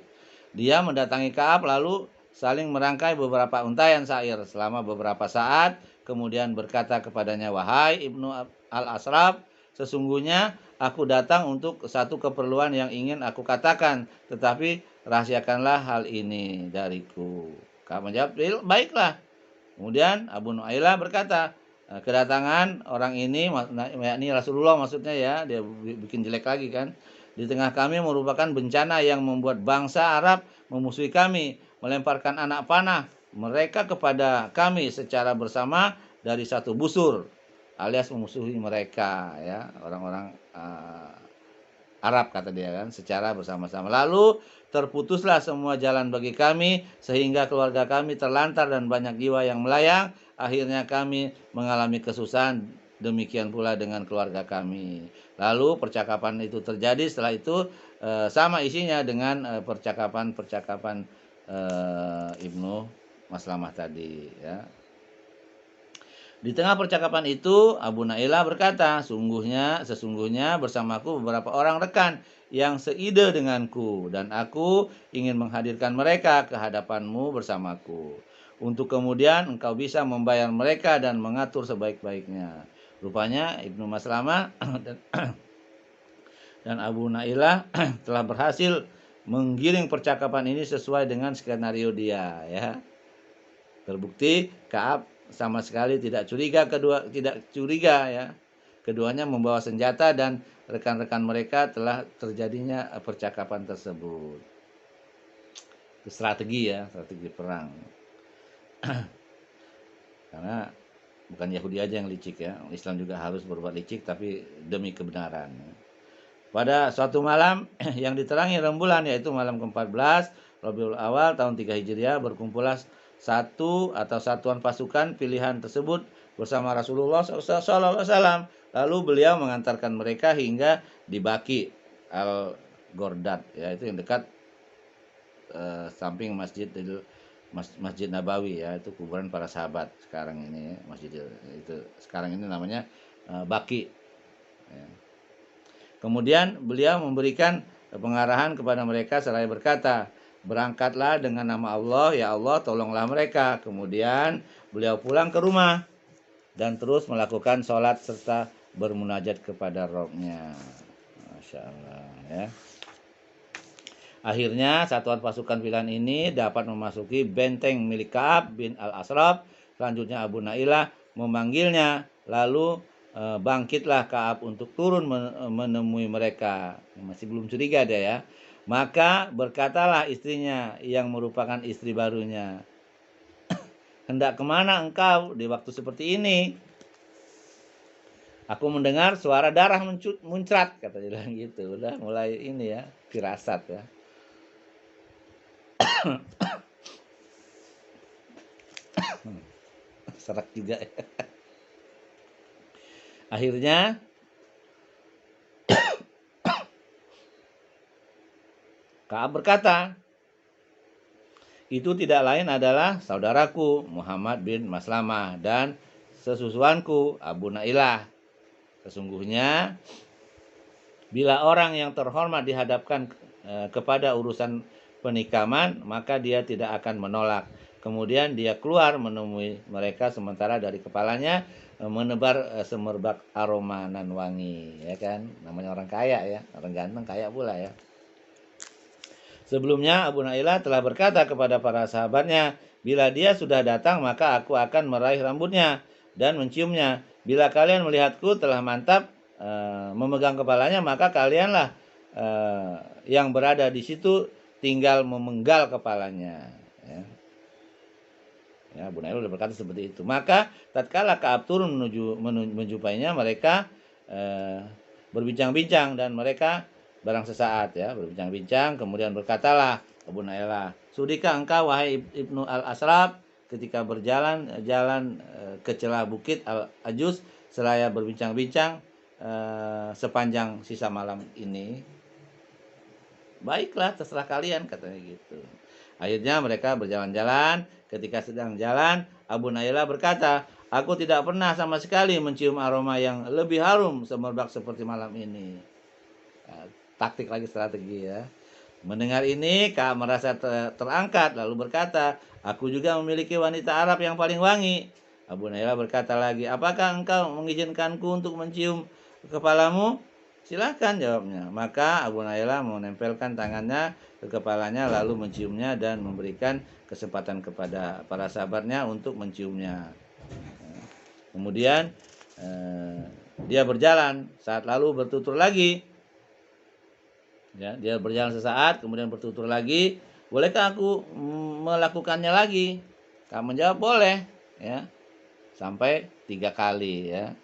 Dia mendatangi Ka'ab lalu saling merangkai beberapa untayan syair selama beberapa saat, kemudian berkata kepadanya, wahai Ibnu Al-Asraf, sesungguhnya aku datang untuk satu keperluan yang ingin aku katakan, tetapi rahasiakanlah hal ini dariku. Ka'ab menjawab, baiklah. Kemudian Abu Nuailah berkata, kedatangan orang ini, yakni Rasulullah maksudnya ya, dia bikin jelek lagi kan, di tengah kami merupakan bencana yang membuat bangsa Arab memusuhi kami, melemparkan anak panah mereka kepada kami secara bersama dari satu busur, alias memusuhi mereka ya, orang-orang Arab kata dia kan, secara bersama-sama. Lalu terputuslah semua jalan bagi kami sehingga keluarga kami terlantar dan banyak jiwa yang melayang. Akhirnya kami mengalami kesusahan, demikian pula dengan keluarga kami. Lalu percakapan itu terjadi, setelah itu sama isinya dengan percakapan Ibnu Maslamah tadi ya. Di tengah percakapan itu Abu Nailah berkata, sesungguhnya bersamaku beberapa orang rekan yang seide denganku, dan aku ingin menghadirkan mereka ke hadapanmu bersamaku, untuk kemudian engkau bisa membayar mereka dan mengatur sebaik-baiknya. Rupanya Ibnu Maslamah dan Abu Nailah telah berhasil menggiring percakapan ini sesuai dengan skenario dia ya. Terbukti Ka'ab sama sekali tidak curiga ya. Keduanya membawa senjata dan rekan-rekan mereka telah terjadinya percakapan tersebut. Itu strategi ya, strategi perang. Karena bukan Yahudi aja yang licik ya, Islam juga harus berbuat licik tapi demi kebenaran. Pada suatu malam yang diterangi rembulan, yaitu malam ke-14 Rabiul Awal tahun 3 Hijriah, berkumpullah satuan pasukan pilihan tersebut bersama Rasulullah SAW. Lalu beliau mengantarkan mereka hingga di Baqi Al-Ghordad, yaitu yang dekat samping Masjid Nabawi ya, itu kuburan para sahabat sekarang ini masjid itu sekarang ini namanya Baqi ya. Kemudian beliau memberikan pengarahan kepada mereka seraya berkata, berangkatlah dengan nama Allah, ya Allah tolonglah mereka. Kemudian beliau pulang ke rumah dan terus melakukan sholat serta bermunajat kepada Rabb-Nya. Masya Allah ya. Akhirnya satuan pasukan pilihan ini dapat memasuki benteng milik Ka'ab bin al-Ashraf. Selanjutnya Abu Nailah memanggilnya, lalu bangkitlah Ka'ab untuk turun menemui mereka. Masih belum curiga dia ya. Maka berkatalah istrinya yang merupakan istri barunya, hendak kemana engkau di waktu seperti ini? Aku mendengar suara darah muncrat, kata dia bilang gitu. Udah mulai ini ya, firasat ya. Serak juga ya. Akhirnya Ka'ab berkata, itu tidak lain adalah saudaraku Muhammad bin Maslamah dan sesusuanku Abu Nailah. Sesungguhnya bila orang yang terhormat dihadapkan kepada urusan penikaman, maka dia tidak akan menolak. Kemudian dia keluar menemui mereka, sementara dari kepalanya menebar semerbak aroma nan wangi, ya kan? Namanya orang kaya ya, orang ganteng kaya pula ya. Sebelumnya Abu Nailah telah berkata kepada para sahabatnya, bila dia sudah datang maka aku akan meraih rambutnya dan menciumnya. Bila kalian melihatku telah mantap memegang kepalanya, maka kalianlah yang berada di situ tinggal memenggal kepalanya. Ya, Abu Nailah sudah berkata seperti itu. Maka tatkala Ka'ab turun menjumpainya, mereka berbincang-bincang dan mereka barang sesaat ya, berbincang-bincang, kemudian berkatalah Abu Nailah, sudikah engkau wahai Ibnu al-Ashraf ketika berjalan ke celah bukit Al-Ajuz seraya berbincang-bincang sepanjang sisa malam ini? Baiklah, terserah kalian, katanya gitu. Akhirnya mereka berjalan-jalan. Ketika sedang jalan, Abu Nailah berkata, aku tidak pernah sama sekali mencium aroma yang lebih harum semerbak seperti malam ini. Taktik lagi, strategi ya. Mendengar ini, Ka'ab merasa terangkat lalu berkata, aku juga memiliki wanita Arab yang paling wangi. Abu Nailah berkata lagi, apakah engkau mengizinkanku untuk mencium kepalamu? Silahkan, jawabnya. Maka Abu Nailah menempelkan tangannya ke kepalanya lalu menciumnya dan memberikan kesempatan kepada para sahabatnya untuk menciumnya. Kemudian dia berjalan, saat lalu bertutur lagi. Ya, dia berjalan sesaat, kemudian bertutur lagi. Bolehkah aku melakukannya lagi? Kamu menjawab boleh, ya, sampai 3 kali, ya.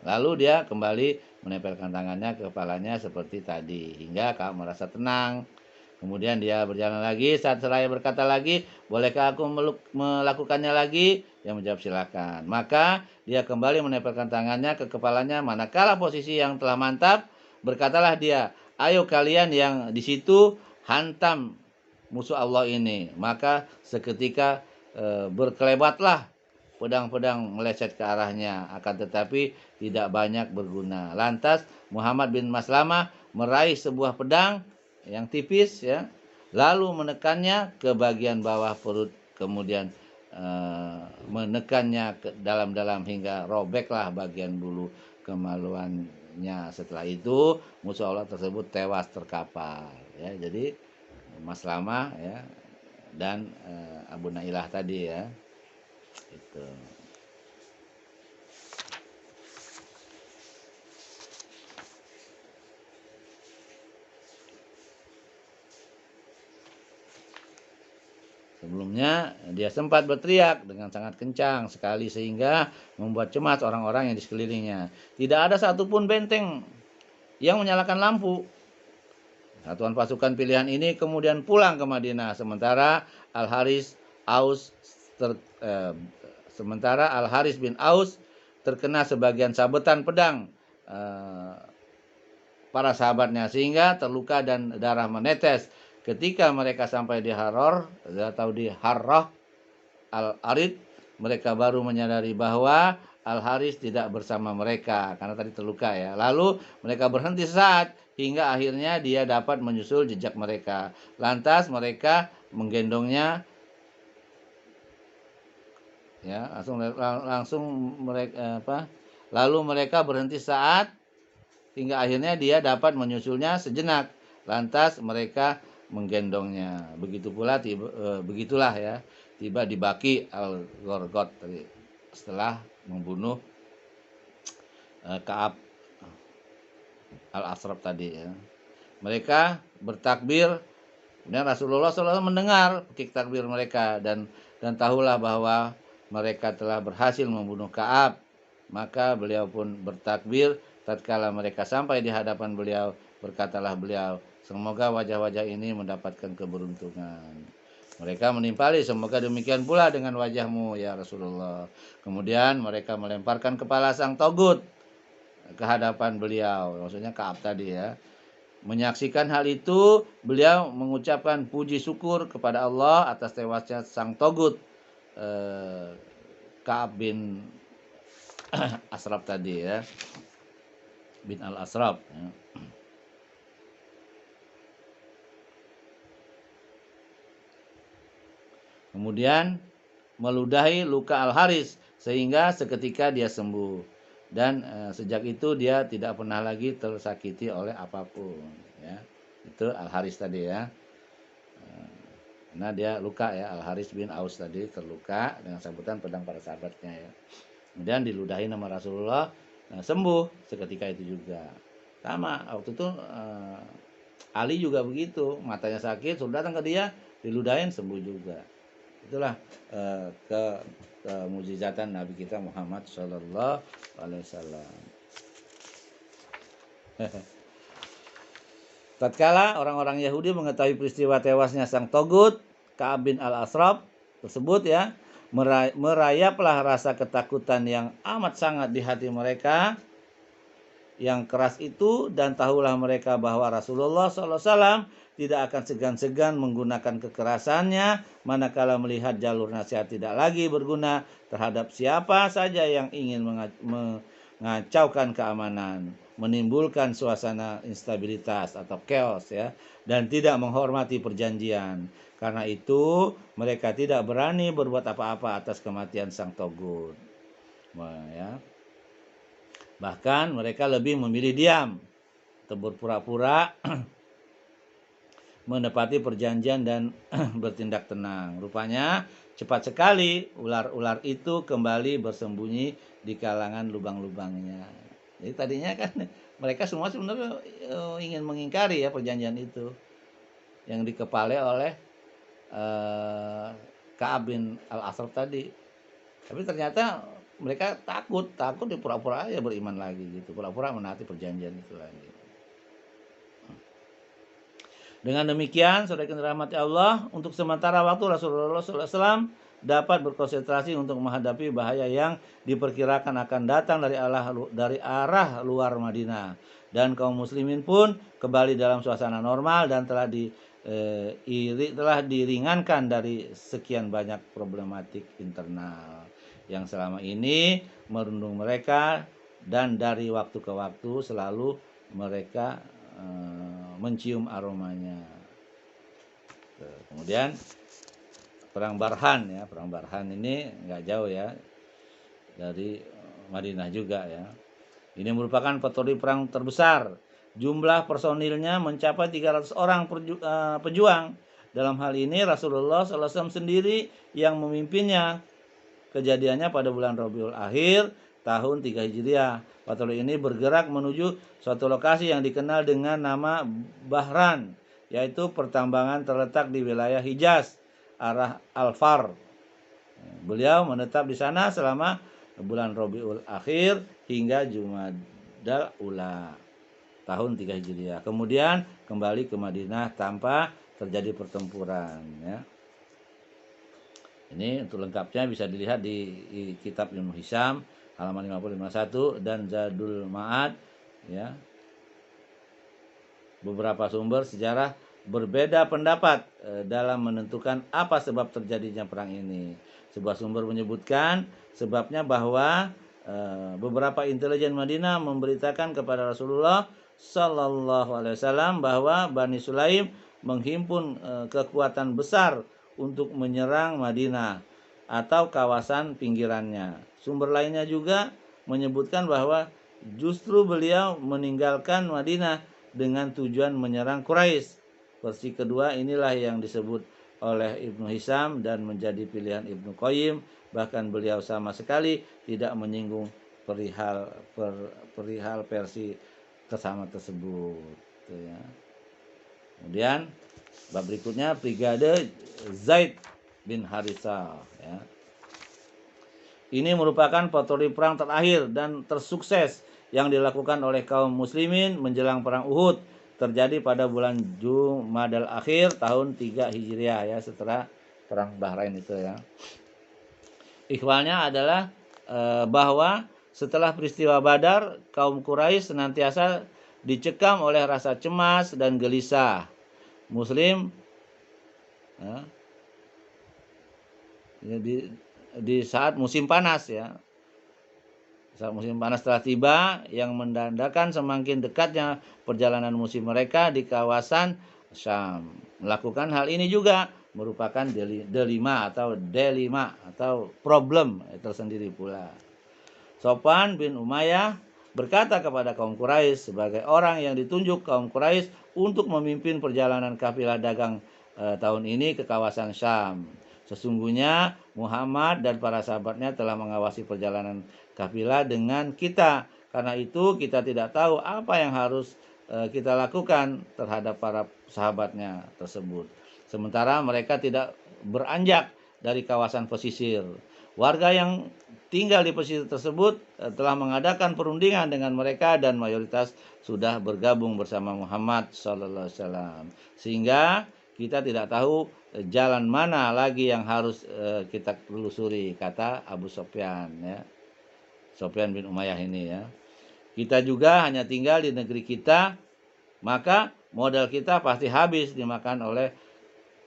Lalu dia kembali menempelkan tangannya ke kepalanya seperti tadi, hingga kamu merasa tenang. Kemudian dia berjalan lagi, saat seraya berkata lagi, bolehkah aku melakukannya lagi? Dia menjawab silakan. Maka dia kembali menempelkan tangannya ke kepalanya, manakala posisi yang telah mantap, berkatalah dia, ayo kalian yang di situ hantam musuh Allah ini. Maka seketika berkelebatlah pedang-pedang meleset ke arahnya, akan tetapi tidak banyak berguna. Lantas Muhammad bin Maslamah meraih sebuah pedang yang tipis ya, lalu menekannya ke bagian bawah perut, kemudian menekannya ke dalam-dalam hingga robeklah bagian bulu kemaluannya. Setelah itu musuh Allah tersebut tewas terkapar ya. Jadi Maslamah ya dan Abu Nailah tadi ya. Itu. Sebelumnya dia sempat berteriak dengan sangat kencang sekali sehingga membuat cemas orang-orang yang di sekelilingnya. Tidak ada satupun benteng yang menyalakan lampu. Satuan pasukan pilihan ini kemudian pulang ke Madinah, sementara Al-Haris bin Aus terkena sebagian sabetan pedang para sahabatnya sehingga terluka dan darah menetes. Ketika mereka sampai di Harrah Al-Arid, mereka baru menyadari bahwa Al-Haris tidak bersama mereka karena tadi terluka ya. Lalu mereka berhenti sesaat hingga akhirnya dia dapat menyusul jejak mereka. Lantas mereka menggendongnya ya, langsung mereka lalu mereka berhenti saat hingga akhirnya dia dapat menyusulnya sejenak. Lantas mereka menggendongnya. Begitulah ya, tiba di Baqi al-Gharqad tadi setelah membunuh Ka'ab al-Ashraf tadi ya. Mereka bertakbir, dan Rasulullah SAW mendengar takbir mereka dan tahulah bahwa mereka telah berhasil membunuh Ka'ab. Maka beliau pun bertakbir. Tatkala mereka sampai di hadapan beliau, berkatalah beliau, semoga wajah-wajah ini mendapatkan keberuntungan. Mereka menimpali, semoga demikian pula dengan wajahmu ya Rasulullah. Kemudian mereka melemparkan kepala sang togut ke hadapan beliau, maksudnya Ka'ab tadi ya. Menyaksikan hal itu, beliau mengucapkan puji syukur kepada Allah atas tewasnya sang togut Ka'ab bin Ashraf tadi ya, bin al-Ashraf ya. Kemudian meludahi luka Al-Haris sehingga seketika dia sembuh, dan sejak itu dia tidak pernah lagi tersakiti oleh apapun ya. Itu Al-Haris tadi ya. Nah dia luka ya, Al-Haris bin Aus tadi terluka dengan sabutan pedang para sahabatnya ya. Kemudian diludahi nama Rasulullah, sembuh seketika itu juga. Sama waktu itu Ali juga begitu, matanya sakit, sudah datang ke dia, diludahin sembuh juga. Itulah kemujizatan Nabi kita Muhammad Sallallahu Alaihi Wasallam. Tatkala orang-orang Yahudi mengetahui peristiwa tewasnya sang togut Ka'ab bin al-Ashraf tersebut ya, merayaplah rasa ketakutan yang amat sangat di hati mereka yang keras itu, dan tahulah mereka bahwa Rasulullah SAW tidak akan segan-segan menggunakan kekerasannya manakala melihat jalur nasihat tidak lagi berguna terhadap siapa saja yang ingin mengacaukan keamanan, menimbulkan suasana instabilitas atau chaos ya, dan tidak menghormati perjanjian. Karena itu mereka tidak berani berbuat apa-apa atas kematian sang togut. Ya. Bahkan mereka lebih memilih diam atau berpura-pura menepati perjanjian dan bertindak tenang. Rupanya cepat sekali ular-ular itu kembali bersembunyi di kalangan lubang-lubangnya. Jadi tadinya kan mereka semua sebenarnya ingin mengingkari ya perjanjian itu yang dikepalai oleh Ka'ab bin al-Ashraf tadi. Tapi ternyata mereka takut di pura-pura aja beriman lagi gitu, pura-pura menaati perjanjian itu lagi. Dengan demikian, saudara yang dirahmati Allah, untuk sementara waktu Rasulullah SAW dapat berkonsentrasi untuk menghadapi bahaya yang diperkirakan akan datang dari arah luar Madinah, dan kaum muslimin pun kembali dalam suasana normal dan telah diringankan dari sekian banyak problematik internal yang selama ini merundung mereka, dan dari waktu ke waktu selalu mereka mencium aromanya. Kemudian perang Barhan ya, perang Barhan ini nggak jauh ya dari Madinah juga ya. Ini merupakan patroli perang terbesar. Jumlah personilnya mencapai 300 orang pejuang. Dalam hal ini Rasulullah SAW sendiri yang memimpinnya. Kejadiannya pada bulan Rabiul Akhir tahun 3 Hijriah. Patroli ini bergerak menuju suatu lokasi yang dikenal dengan nama Bahran, yaitu pertambangan terletak di wilayah Hijaz, arah Al-Far. Beliau menetap di sana selama bulan Rabiul Akhir hingga Jumadal Ula tahun 3 Hijriah. Kemudian kembali ke Madinah tanpa terjadi pertempuran ya. Ini untuk lengkapnya bisa dilihat di kitab Ibnu Hisham halaman 50-51 dan Zadul Ma'ad ya. Beberapa sumber sejarah berbeda pendapat dalam menentukan apa sebab terjadinya perang ini. Sebuah sumber menyebutkan sebabnya bahwa beberapa intelijen Madinah memberitakan kepada Rasulullah Sallallahu Alaihi Wasallam bahwa Bani Sulaim menghimpun kekuatan besar untuk menyerang Madinah atau kawasan pinggirannya. Sumber lainnya juga menyebutkan bahwa justru beliau meninggalkan Madinah dengan tujuan menyerang Quraisy. Versi kedua inilah yang disebut oleh Ibnu Hisam dan menjadi pilihan Ibnu Qayyim. Bahkan beliau sama sekali tidak menyinggung perihal versi kesama tersebut. Ya. Kemudian bab berikutnya Brigade Zaid bin Harithah. Ya. Ini merupakan patroli perang terakhir dan tersukses yang dilakukan oleh kaum muslimin menjelang perang Uhud, terjadi pada bulan Jumadal Akhir tahun 3 Hijriah ya, setelah perang Bahrain itu ya. Ikhwalnya adalah bahwa setelah peristiwa Badar, kaum Quraisy senantiasa dicekam oleh rasa cemas dan gelisah. Muslim ya, di saat musim panas ya. Saat musim panas telah tiba yang menandakan semakin dekatnya perjalanan musim mereka di kawasan Syam. Melakukan hal ini juga merupakan delima atau problem tersendiri pula. Sofwan bin Umayyah berkata kepada kaum Quraisy sebagai orang yang ditunjuk kaum Quraisy untuk memimpin perjalanan kafilah dagang tahun ini ke kawasan Syam. Sesungguhnya Muhammad dan para sahabatnya telah mengawasi perjalanan kafilah dengan kita. Karena itu kita tidak tahu apa yang harus kita lakukan terhadap para sahabatnya tersebut. Sementara mereka tidak beranjak dari kawasan pesisir. Warga yang tinggal di pesisir tersebut telah mengadakan perundingan dengan mereka dan mayoritas sudah bergabung bersama Muhammad SAW. Sehingga kita tidak tahu jalan mana lagi yang harus kita telusuri, kata Abu Sufyan ya. Sofyan bin Umayyah ini ya. Kita juga hanya tinggal di negeri kita, maka modal kita pasti habis dimakan oleh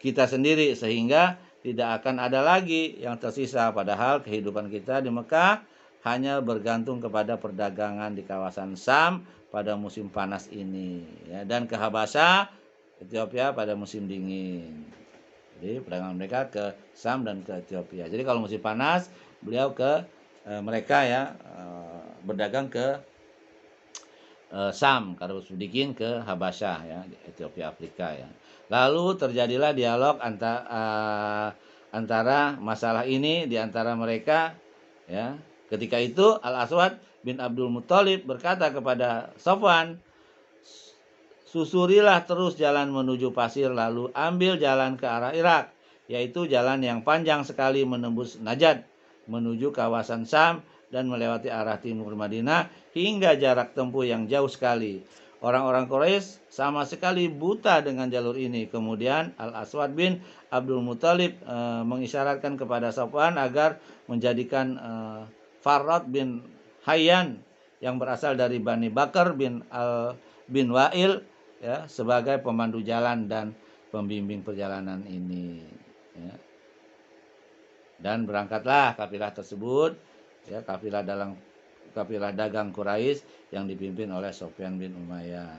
kita sendiri sehingga tidak akan ada lagi yang tersisa. Padahal kehidupan kita di Mekah hanya bergantung kepada perdagangan di kawasan Syam pada musim panas ini ya, dan ke Habasyah, Ethiopia pada musim dingin. Jadi perdagangan mereka ke Syam dan ke Ethiopia. Jadi kalau musim panas beliau ke mereka ya berdagang ke Syam, kalau Sudikin ke Habasyah ya, Ethiopia Afrika ya. Lalu terjadilah dialog antara masalah ini di antara mereka ya. Ketika itu Al-Aswad bin Abdul Muthalib berkata kepada Sofwan, susurilah terus jalan menuju pasir lalu ambil jalan ke arah Irak, yaitu jalan yang panjang sekali menembus Najd menuju kawasan Syam dan melewati arah timur Madinah hingga jarak tempuh yang jauh sekali. Orang-orang Quraisy sama sekali buta dengan jalur ini. Kemudian Al-Aswad bin Abdul Muthalib mengisyaratkan kepada Sofwan agar menjadikan Farrad bin Hayyan yang berasal dari Bani Bakar bin Wa'il ya, sebagai pemandu jalan dan pembimbing perjalanan ini ya. Dan berangkatlah kafilah tersebut ya, kafilah dagang Quraisy yang dipimpin oleh Sofyan bin Umayyah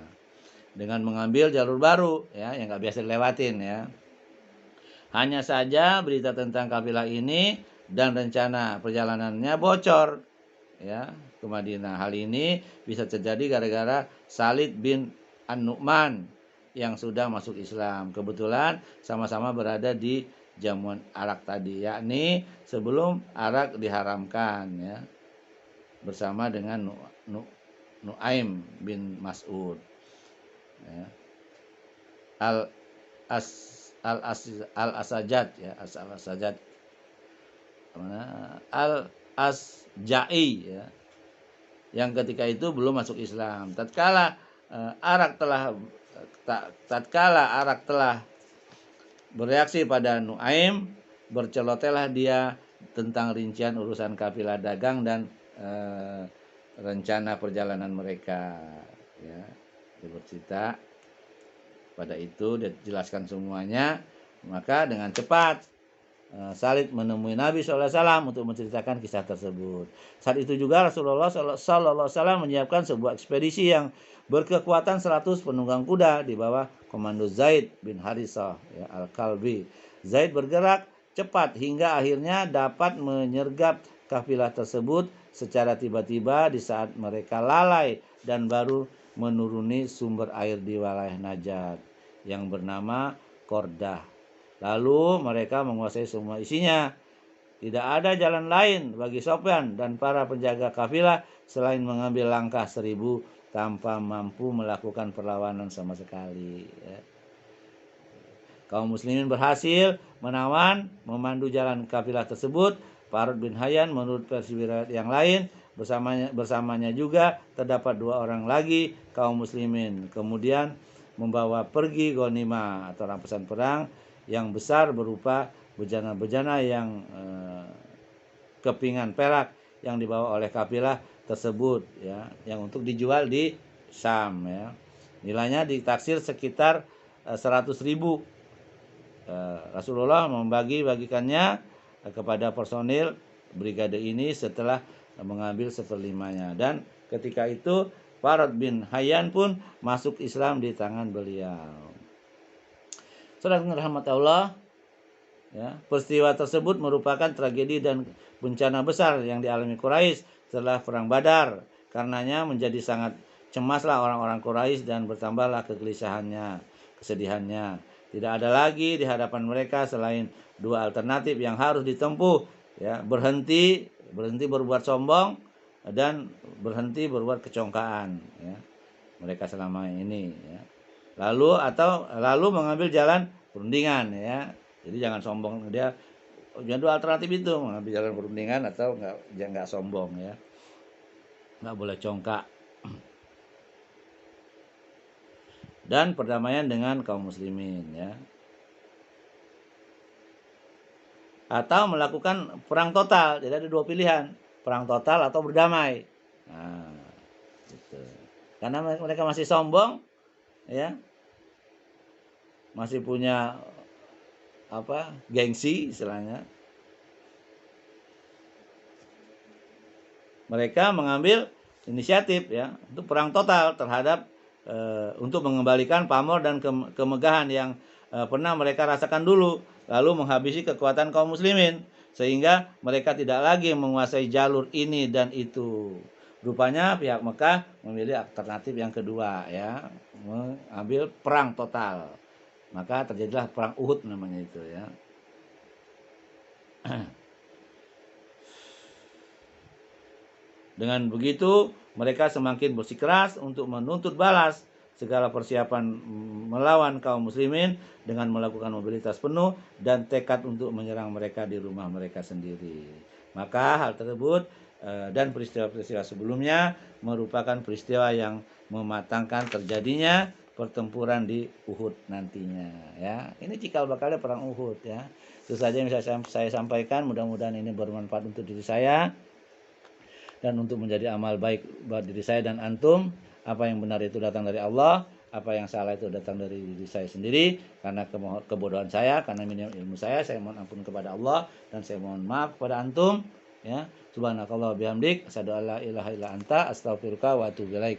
dengan mengambil jalur baru ya yang nggak biasa dilewatin ya. Hanya saja berita tentang kafilah ini dan rencana perjalanannya bocor ya ke Madinah. Hal ini bisa terjadi gara-gara Salid bin An-Nu'man yang sudah masuk Islam. Kebetulan sama-sama berada di jamuan arak tadi, yakni sebelum arak diharamkan ya, bersama dengan Nu'aim bin Mas'ud ya. Al-Asajad ya, Al-Asajad Al-Asja'i ya, yang ketika itu belum masuk Islam. Tatkala arak telah bereaksi pada Nu'aim, bercelotelah dia tentang rincian urusan kafilah dagang dan rencana perjalanan mereka ya. Dia bercerita pada itu, dia jelaskan semuanya. Maka dengan cepat Salid menemui Nabi SAW untuk menceritakan kisah tersebut. Saat itu juga Rasulullah SAW menyiapkan sebuah ekspedisi yang berkekuatan 100 penunggang kuda di bawah komando Zaid bin Harithah ya, Al-Kalbi. Zaid bergerak cepat hingga akhirnya dapat menyergap kafilah tersebut secara tiba-tiba di saat mereka lalai dan baru menuruni sumber air di wilayah Najd yang bernama Kordah. Lalu mereka menguasai semua isinya. Tidak ada jalan lain bagi Sofyan dan para penjaga kafilah selain mengambil langkah 1000 tanpa mampu melakukan perlawanan sama sekali. Kaum muslimin berhasil menawan, memandu jalan kafilah tersebut. Farad bin Hayyan menurut versi riwayat yang lain bersamanya juga terdapat 2 orang lagi kaum muslimin. Kemudian membawa pergi ghanimah atau rampasan perang yang besar berupa bejana-bejana yang kepingan perak yang dibawa oleh kafilah tersebut ya, yang untuk dijual di Syam ya. Nilainya ditaksir sekitar 100.000. Rasulullah membagi-bagikannya kepada personil brigade ini setelah mengambil 1/5-nya, dan ketika itu Farad bin Hayyan pun masuk Islam di tangan beliau. Saudara rahmat Allah, ya, peristiwa tersebut merupakan tragedi dan bencana besar yang dialami Quraisy setelah perang Badar. Karenanya menjadi sangat cemaslah orang-orang Quraisy dan bertambahlah kegelisahannya, kesedihannya. Tidak ada lagi di hadapan mereka selain 2 alternatif yang harus ditempuh, ya, berhenti berbuat sombong dan berhenti berbuat kecongkaan, ya, mereka selama ini, ya. Lalu mengambil jalan perundingan, ya. Jadi jangan sombong, dia punya 2 alternatif itu, mengambil jalan perundingan atau enggak sombong, ya. Enggak boleh congkak. Dan perdamaian dengan kaum muslimin, ya. Atau melakukan perang total. Jadi ada 2 pilihan, perang total atau berdamai. Nah, gitu. Karena mereka masih sombong, ya. Masih punya gengsi istilahnya. Mereka mengambil inisiatif, ya, untuk perang total terhadap untuk mengembalikan pamor dan kemegahan yang pernah mereka rasakan dulu, lalu menghabisi kekuatan kaum muslimin sehingga mereka tidak lagi menguasai jalur ini dan itu. Rupanya pihak Mekah memilih alternatif yang kedua, ya, mengambil perang total. Maka terjadilah perang Uhud namanya itu, ya. Dengan begitu mereka semakin bersikeras untuk menuntut balas segala persiapan melawan kaum muslimin dengan melakukan mobilitas penuh dan tekad untuk menyerang mereka di rumah mereka sendiri. Maka hal tersebut dan peristiwa-peristiwa sebelumnya merupakan peristiwa yang mematangkan terjadinya pertempuran di Uhud nantinya, ya. Ini cikal bakalnya perang Uhud, ya. Itu saja yang bisa saya sampaikan, mudah-mudahan ini bermanfaat untuk diri saya dan untuk menjadi amal baik buat diri saya dan antum. Apa yang benar itu datang dari Allah, apa yang salah itu datang dari diri saya sendiri karena kebodohan saya, karena minim ilmu saya mohon ampun kepada Allah dan saya mohon maaf kepada antum, ya. Subhanakallah bihamdik, asyhadu alla ilaha illa anta, astaghfiruka wa atubu ilaik.